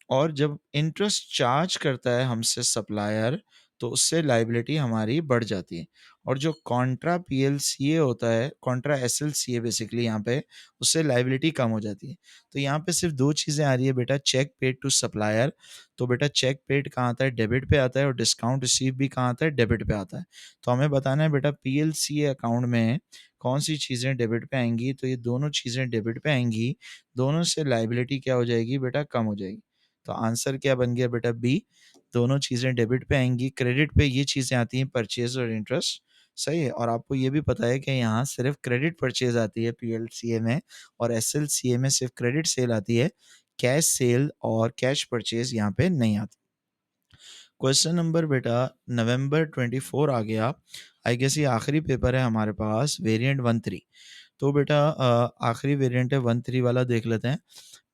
और जब इंटरेस्ट चार्ज करता है हमसे सप्लायर, तो उससे लायबिलिटी हमारी बढ़ जाती है। और जो कॉन्ट्रा पीएलसीए होता है, कॉन्ट्रा एसएलसीए बेसिकली यहाँ पे, उससे लायबिलिटी कम हो जाती है। तो यहाँ पे सिर्फ 2 चीज़ें आ रही है बेटा, चेक पेड टू सप्लायर। तो बेटा चेक पेड कहाँ आता है? डेबिट पे आता है, और डिस्काउंट रिसीव भी कहाँ आता है? डेबिट पे आता है। तो हमें बताना है बेटा पीएलसीए अकाउंट में कौन-सी चीज़ें डेबिट पे आएँगी? तो ये दोनों चीज़ें डेबिट पे आएँगी, दोनों से लायबिलिटी क्या हो जाएगी बेटा? कम हो जाएगी। तो आंसर क्या बन गया बेटा? बी, दोनों चीज़ें डेबिट पे आएँगी, क्रेडिट पे ये चीज़ें आती हैं परचेज़ और इंटरेस्ट, सही है। और आपको ये भी पता है कि यहाँ सिर्फ़ क्रेडिट परचेज़ आती है पीएलसीए में, और एसएलसीए में सिर्फ़ क्रेडिट सेल आती है, कैश सेल और कैश परचेज़ यहाँ पे नहीं आती। क्वेश्चन नंबर बेटा नवंबर 24 आ गया, आई गेस ये आखिरी पेपर है हमारे पास, वेरिएंट 13। तो बेटा आखिरी वेरिएंट है 13 वाला, देख लेते हैं।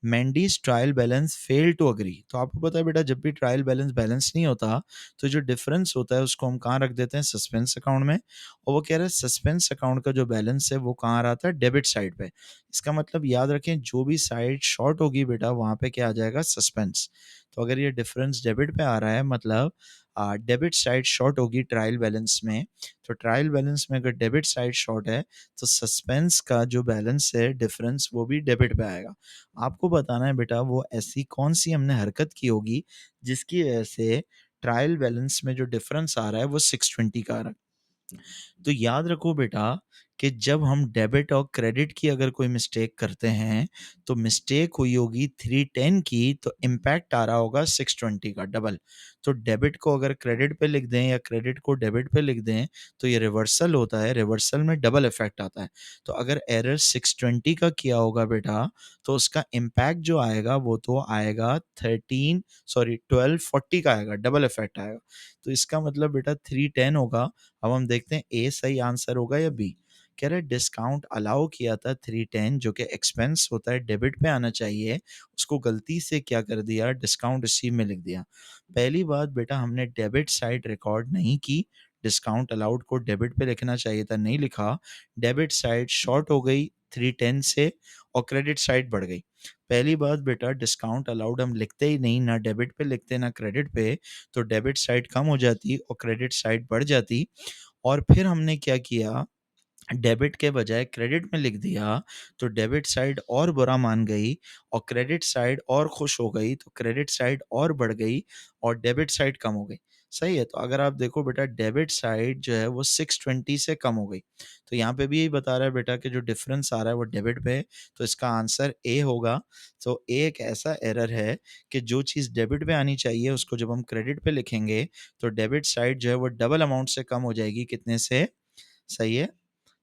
Mendy's trial balance fail to agree. तो आपको पता है बेटा, जब भी ट्रायल बैलेंस बैलेंस नहीं होता, तो जो डिफरेंस होता है उसको हम कहाँ रख देते हैं? सस्पेंस अकाउंट में। और वो कह रहे हैं सस्पेंस अकाउंट का जो बैलेंस है वो कहाँ रहता है? डेबिट साइड पे। इसका मतलब याद रखें, जो भी साइड शॉर्ट होगी बेटा, वहाँ पे क्या आ जाएगा? सस्पेंस। तो अगर ये डिफरेंस डेबिट पे आ रहा है, मतलब डेबिट साइड शॉर्ट होगी ट्रायल बैलेंस में। तो ट्रायल बैलेंस में अगर डेबिट साइड शॉर्ट है, तो सस्पेंस का जो बैलेंस है डिफरेंस, वो भी डेबिट पे आएगा। आपको बताना है बेटा वो ऐसी कौन सी हमने हरकत की होगी जिसकी वजह से ट्रायल बैलेंस में जो डिफरेंस आ रहा है वो 620 का आ रहा है। तो याद रखो बेटा कि जब हम डेबिट और क्रेडिट की अगर कोई मिस्टेक करते हैं, तो मिस्टेक हुई होगी 310 की, तो इम्पैक्ट आ रहा होगा 620 का डबल। तो डेबिट को अगर क्रेडिट पे लिख दें या क्रेडिट को डेबिट पे लिख दें, तो ये रिवर्सल होता है, रिवर्सल में डबल इफेक्ट आता है। तो अगर एरर 620 का किया होगा बेटा, तो उसका इम्पैक्ट जो आएगा वो तो आएगा 1240 का आएगा, डबल इफेक्ट आएगा। तो इसका मतलब बेटा 310 होगा। अब हम देखते हैं ए सही आंसर होगा या बी। कह रहे डिस्काउंट अलाउ किया था 310, जो कि एक्सपेंस होता है, डेबिट पे आना चाहिए, उसको गलती से क्या कर दिया? डिस्काउंट रिसीव में लिख दिया। पहली बात बेटा, हमने डेबिट साइड रिकॉर्ड नहीं की, डिस्काउंट अलाउड को डेबिट पे लिखना चाहिए था, नहीं लिखा। डेबिट साइड शॉर्ट हो गई 310 से, और क्रेडिट साइड बढ़ गई। पहली बात बेटा, डिस्काउंट अलाउड हम लिखते ही नहीं, ना डेबिट पे लिखते ना क्रेडिट पे, तो डेबिट साइड कम हो जाती और क्रेडिट साइड बढ़ जाती। और फिर हमने क्या किया? डेबिट के बजाय क्रेडिट में लिख दिया, तो डेबिट साइड और बुरा मान गई और क्रेडिट साइड और खुश हो गई, तो क्रेडिट साइड और बढ़ गई और डेबिट साइड कम हो गई। सही है। तो अगर आप देखो बेटा, डेबिट साइड जो है वो 620 से कम हो गई। तो यहाँ पे भी यही बता रहा है बेटा कि जो डिफरेंस आ रहा है वो डेबिट पे है, तो इसका आंसर ए होगा। तो ए एक ऐसा एरर है कि जो चीज़ डेबिट पे आनी चाहिए उसको जब हम क्रेडिट पे लिखेंगे, तो डेबिट साइड जो है वो डबल अमाउंट से कम हो जाएगी, कितने से? सही है,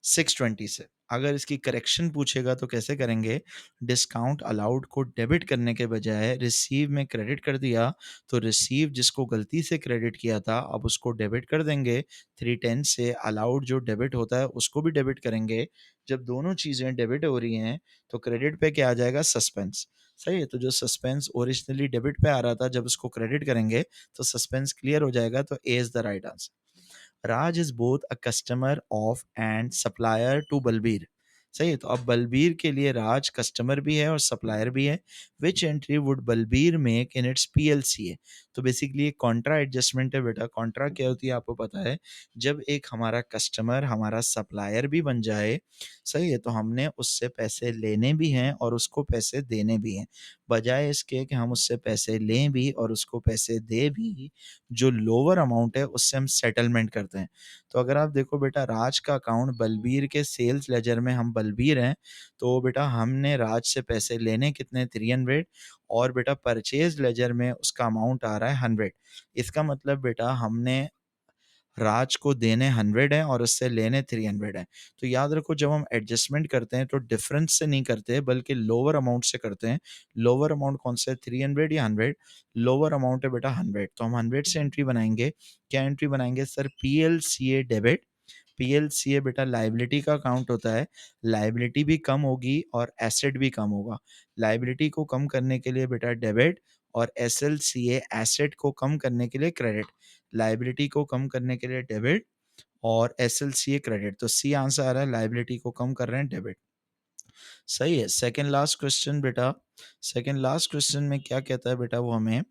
620 से। अगर इसकी करेक्शन पूछेगा तो कैसे करेंगे? डिस्काउंट अलाउड को डेबिट करने के बजाय रिसीव में क्रेडिट कर दिया, तो रिसीव जिसको गलती से क्रेडिट किया था, अब उसको डेबिट कर देंगे 310 से। अलाउड जो डेबिट होता है उसको भी डेबिट करेंगे। जब दोनों चीज़ें डेबिट हो रही हैं, तो क्रेडिट पे क्या आ जाएगा? सस्पेंस। सही है। तो जो सस्पेंस ओरिजिनली डेबिट पे आ रहा था, जब उसको क्रेडिट करेंगे तो सस्पेंस क्लियर हो जाएगा। तो A is the right answer. Raj is both a customer of and supplier to Balbir. सही है। तो अब बलबीर के लिए राज कस्टमर भी है और सप्लायर भी है। Which entry would Balbir make in its PLCA? तो बेसिकली ये कॉन्ट्रा एडजस्टमेंट है बेटा। कॉन्ट्रा क्या होती है आपको पता है? जब एक हमारा कस्टमर हमारा सप्लायर भी बन जाए, सही है, तो हमने उससे पैसे लेने भी हैं और उसको पैसे देने भी हैं। बजाय इसके कि हम उससे पैसे लें भी और उसको पैसे दे भी, जो लोअर अमाउंट है उससे हम सेटलमेंट करते हैं। तो अगर आप देखो बेटा, राज का अकाउंट बलबीर के सेल्स लेजर में हम बलबीर हैं, तो बेटा हमने राज से पैसे लेने कितने? 300। और बेटा परचेज लेजर में उसका अमाउंट आ रहा है 100। इसका मतलब बेटा हमने राज को देने 100 है और उससे लेने 300 है। तो याद रखो, जब हम एडजस्टमेंट करते हैं तो डिफरेंस से नहीं करते बल्कि लोअर अमाउंट से करते हैं। लोअर अमाउंट कौन सा है? 300 या 100? लोअर अमाउंट है बेटा 100। तो हम 100 से एंट्री बनाएंगे। क्या एंट्री बनाएंगे सर? पीएलसीए डेबिट। पीएलसीए बेटा लाइबिलिटी का अकाउंट होता है। लाइबिलिटी भी कम होगी और एसेट भी कम होगा। लाइबिलिटी को कम करने के लिए बेटा डेबिट, और एसएलसीए एसेट को कम करने के लिए क्रेडिट। लाइबिलिटी को कम करने के लिए डेबिट और एसएलसीए क्रेडिट। तो सी आंसर आ रहा है, लाइबिलिटी को कम कर रहे हैं डेबिट। सही है। सेकंड लास्ट क्वेश्चन बेटा, सेकंड लास्ट क्वेश्चन में क्या कहता है बेटा वो हमें,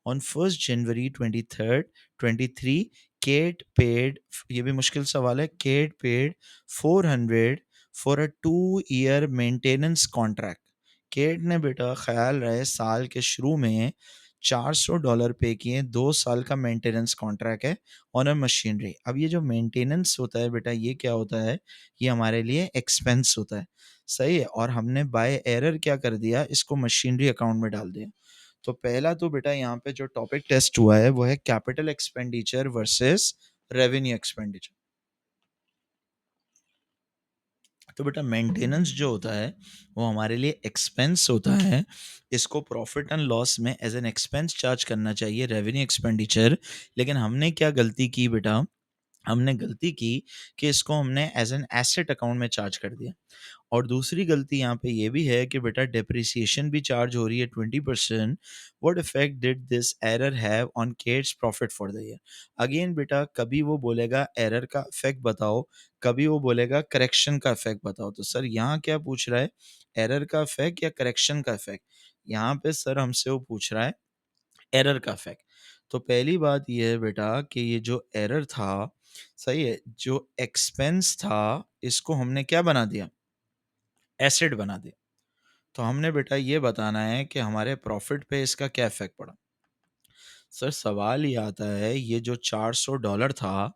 on 1st January 23rd 23 cat paid, ये भी मुश्किल सवाल है, Kate paid 400 for a 2 year maintenance contract. Kate ने बेटा ख्याल रहे साल के शुरू में $400 पे किए, 2 साल का मेंटेनेंस कॉन्ट्रैक्ट है ऑन अ मशीनरी। अब ये जो मेंटेनेंस होता है बेटा ये क्या होता है, ये हमारे लिए एक्सपेंस होता है, सही है, और हमने बाय एरर क्या कर दिया, इसको मशीनरी अकाउंट में डाल दिया। तो पहला तो बेटा यहाँ पे जो टॉपिक टेस्ट हुआ है वो है capital expenditure versus revenue expenditure. तो बेटा मेंटेनेंस जो होता है वो हमारे लिए एक्सपेंस होता है, इसको प्रॉफिट एंड लॉस में एज एन एक्सपेंस चार्ज करना चाहिए, रेवेन्यू एक्सपेंडिचर। लेकिन हमने क्या गलती की बेटा, हमने गलती की कि इसको हमने एज एन एसेट अकाउंट में चार्ज कर दिया। और दूसरी गलती यहाँ पे ये भी है कि बेटा डेप्रिसिएशन भी चार्ज हो रही है 20%। What effect did this error have on Kate's profit for the year. Again बेटा कभी वो बोलेगा एरर का इफेक्ट बताओ, कभी वो बोलेगा करेक्शन का इफेक्ट बताओ। तो सर यहाँ क्या पूछ रहा है, एरर का इफेक्ट या करेक्शन का इफेक्ट? यहाँ पे सर हमसे वो पूछ रहा है एरर का इफेक्ट। तो पहली बात ये है बेटा कि ये जो एरर था, सही है, जो एक्सपेंस था इसको हमने क्या बना दिया, एसेट बना दिया। तो हमने बेटा ये बताना है कि हमारे प्रॉफिट पे इसका क्या इफेक्ट पड़ा। सर सवाल ये आता है, ये जो $400 था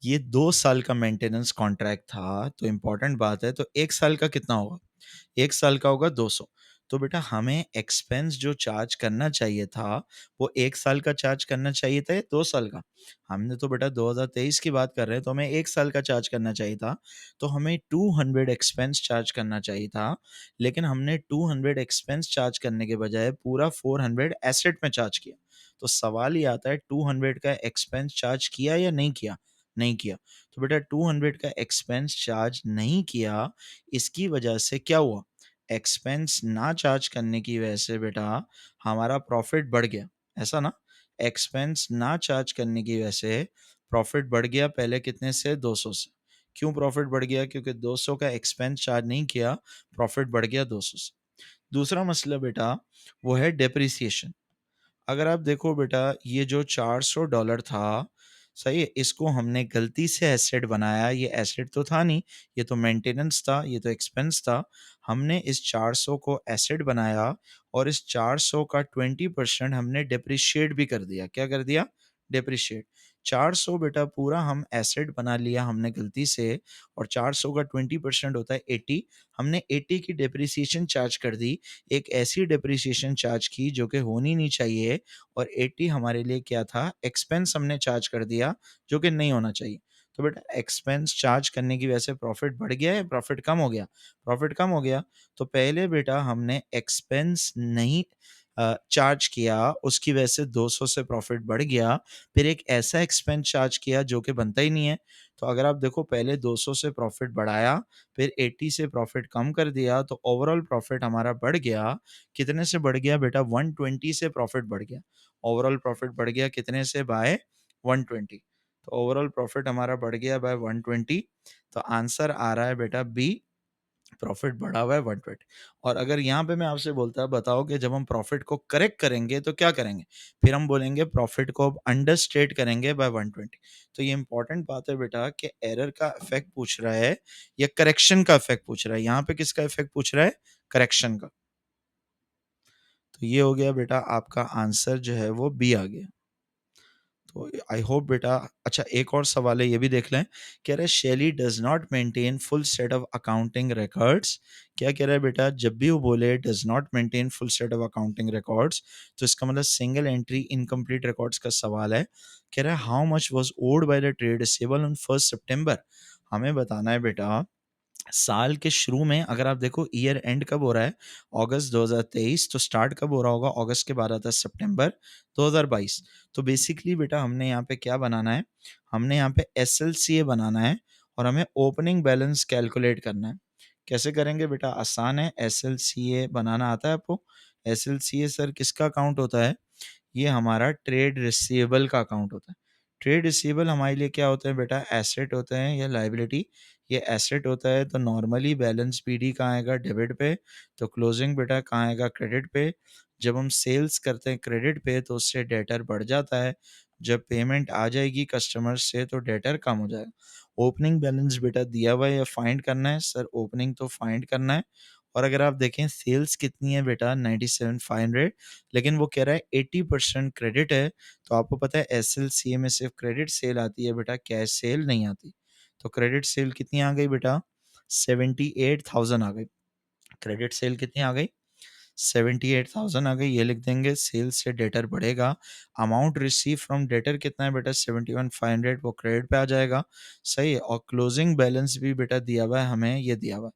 ये 2 साल का मेंटेनेंस कॉन्ट्रैक्ट था, तो इम्पोर्टेंट बात है, तो 1 साल का कितना होगा, 1 साल का होगा 200। तो बेटा हमें एक्सपेंस जो चार्ज करना चाहिए था वो 1 साल का चार्ज करना चाहिए था या 2 साल का। हमने तो बेटा 2023 की बात कर रहे हैं, तो हमें 1 साल का चार्ज करना चाहिए था। तो हमें 200 एक्सपेंस चार्ज करना चाहिए था, लेकिन हमने 200 एक्सपेंस चार्ज करने के बजाय पूरा 400 एसेट में चार्ज किया। तो सवाल ये आता है 200 का एक्सपेंस चार्ज किया या नहीं किया, नहीं किया। तो बेटा 200 का एक्सपेंस चार्ज नहीं किया, इसकी वजह से क्या हुआ, एक्सपेंस ना चार्ज करने की वजह से बेटा हमारा प्रॉफिट बढ़ गया, ऐसा ना, एक्सपेंस ना चार्ज करने की वजह से प्रॉफिट बढ़ गया, पहले कितने से 200 से। क्यों प्रॉफिट बढ़ गया, क्योंकि 200 का एक्सपेंस चार्ज नहीं किया, प्रॉफिट बढ़ गया 200 से। दूसरा मसला बेटा वो है डेप्रिसिएशन। अगर आप देखो बेटा ये जो $400 था, सही है, इसको हमने गलती से एसेट बनाया, ये एसेट तो था नहीं, ये तो मेंटेनेंस था, ये तो एक्सपेंस था। हमने इस 400 को एसेट बनाया और इस 400 का 20% हमने डेप्रिशिएट भी कर दिया। क्या कर दिया, डेप्रिशिएट। 400 बेटा पूरा हम एसेट बना लिया हमने गलती से, और 400 का 20% होता है 80, हमने 80 की डेप्रिसिएशन चार्ज कर दी, एक ऐसी डेप्रिसिएशन चार्ज की जो कि होनी नहीं चाहिए, और 80 हमारे लिए क्या था, एक्सपेंस हमने चार्ज कर दिया जो कि नहीं होना चाहिए। तो बेटा एक्सपेंस चार्ज करने की वजह से प्रॉफिट बढ़ गया या प्रॉफिट कम हो गया, प्रॉफिट कम हो गया। तो पहले बेटा हमने एक्सपेंस नहीं चार्ज किया, उसकी वजह से 200 से प्रॉफिट बढ़ गया, फिर एक ऐसा एक्सपेंस चार्ज किया जो कि बनता ही नहीं है। तो अगर आप देखो पहले 200 से प्रॉफिट बढ़ाया, फिर 80 से प्रॉफिट कम कर दिया, तो ओवरऑल प्रॉफिट हमारा बढ़ गया, कितने से बढ़ गया बेटा, 120 से प्रॉफिट बढ़ गया। ओवरऑल प्रॉफिट बढ़ गया कितने से, बाय 120। तो ओवरऑल प्रॉफिट हमारा बढ़ गया बाय 120। तो आंसर आ रहा है बेटा बी, प्रॉफिट बढ़ा हुआ है 120। और अगर यहाँ पे मैं आपसे बोलता बताओ कि जब हम प्रॉफिट को करेक्ट करेंगे तो क्या करेंगे, फिर हम बोलेंगे प्रॉफिट को अंडरस्टेट करेंगे बाय 120। तो ये इंपॉर्टेंट बात है बेटा कि एरर का इफेक्ट पूछ रहा है या करेक्शन का इफेक्ट पूछ रहा है, यहाँ पे किसका इफेक्ट पूछ रहा है, करेक्शन का। तो ये हो गया बेटा आपका आंसर जो है वो बी आ गया। तो आई होप बेटा, अच्छा एक और सवाल है ये भी देख लें। कह रहा है Shelley does not maintain full set of accounting records. क्या कह रहा है बेटा, जब भी वो बोले does not maintain full set of accounting records, तो इसका मतलब सिंगल एंट्री इनकम्प्लीट रिकॉर्ड्स का सवाल है। कह रहा है how much was owed by the trade receivable on 1 सितंबर। हमें बताना है बेटा साल के शुरू में, अगर आप देखो ईयर एंड कब हो रहा है, अगस्त 2023, तो स्टार्ट कब हो रहा होगा, अगस्त के बाद आता है सितंबर 2022। तो बेसिकली बेटा हमने यहाँ पे क्या बनाना है, हमने यहाँ पे SLCA बनाना है और हमें ओपनिंग बैलेंस कैलकुलेट करना है। कैसे करेंगे बेटा, आसान है, SLCA बनाना आता है आपको। SLCA सर किसका अकाउंट होता है, ये हमारा ट्रेड रिसीवेबल का अकाउंट होता है। ट्रेड रिसीवेबल हमारे लिए क्या होते हैं बेटा, एसेट होते हैं या लाइबिलिटी, ये एसेट होता है, तो नॉर्मली बैलेंस बीडी कहाँ आएगा? डेबिट पे। तो क्लोजिंग बेटा कहाँ आएगा? क्रेडिट पे। जब हम सेल्स करते हैं क्रेडिट पे तो उससे डेटर बढ़ जाता है, जब पेमेंट आ जाएगी कस्टमर से तो डेटर कम हो जाएगा। ओपनिंग बैलेंस बेटा दिया हुआ है या फाइंड करना है? सर ओपनिंग तो फाइंड करना है। और अगर आप देखें सेल्स कितनी है बेटा? 97,500, लेकिन वो कह रहा है 80% क्रेडिट है। तो आपको पता है एसएलसीए में सिर्फ क्रेडिट सेल आती है बेटा, कैश सेल नहीं आती। तो क्रेडिट सेल कितनी आ गई बेटा? 78,000 आ गई। क्रेडिट सेल कितनी आ गई? 78,000 आ गई। ये लिख देंगे, सेल से डेटर बढ़ेगा। अमाउंट रिसीव फ्रॉम डेटर कितना है बेटा? 71,500, वो क्रेडिट पे आ जाएगा। सही है। और क्लोजिंग बैलेंस भी बेटा दिया हुआ है हमें, ये दिया हुआ है।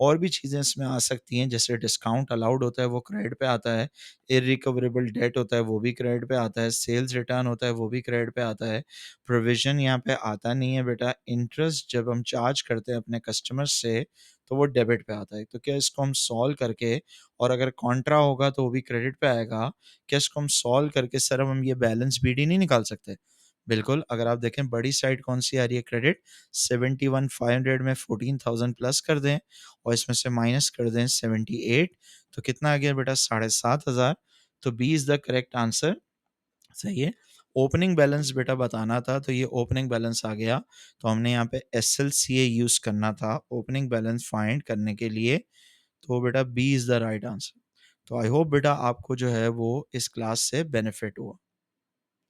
और भी चीज़ें इसमें आ सकती हैं, जैसे डिस्काउंट अलाउड होता है वो क्रेडिट पे आता है, इर्रिकवरेबल डेट होता है वो भी क्रेडिट पे आता है, सेल्स रिटर्न होता है वो भी क्रेडिट पे आता है। प्रोविज़न यहाँ पे आता नहीं है बेटा। इंटरेस्ट जब हम चार्ज करते हैं अपने कस्टमर से तो वो डेबिट पे आता है। तो क्या इसको हम सॉल्व करके, और अगर कॉन्ट्रा होगा तो वो भी क्रेडिट पे आएगा। क्या इसको हम सॉल्व करके सर हम ये बैलेंस बीडी नहीं निकाल सकते? बिल्कुल। अगर आप देखें बड़ी साइड कौन-सी आ रही है क्रेडिट, 71,500 में 14,000 प्लस कर दें और इसमें से माइनस कर दें 78, तो कितना आ गया बेटा? 7,500। तो B is the correct answer. सही है। ओपनिंग बैलेंस बेटा बताना था, तो ये ओपनिंग बैलेंस आ गया। तो हमने यहाँ पे एसएलसीए यूज़ करना था ओपनिंग बैलेंस फाइंड करने के लिए। तो बेटा B is the right answer. तो आई होप बेटा आपको जो है वो इस क्लास से बेनिफिट हुआ।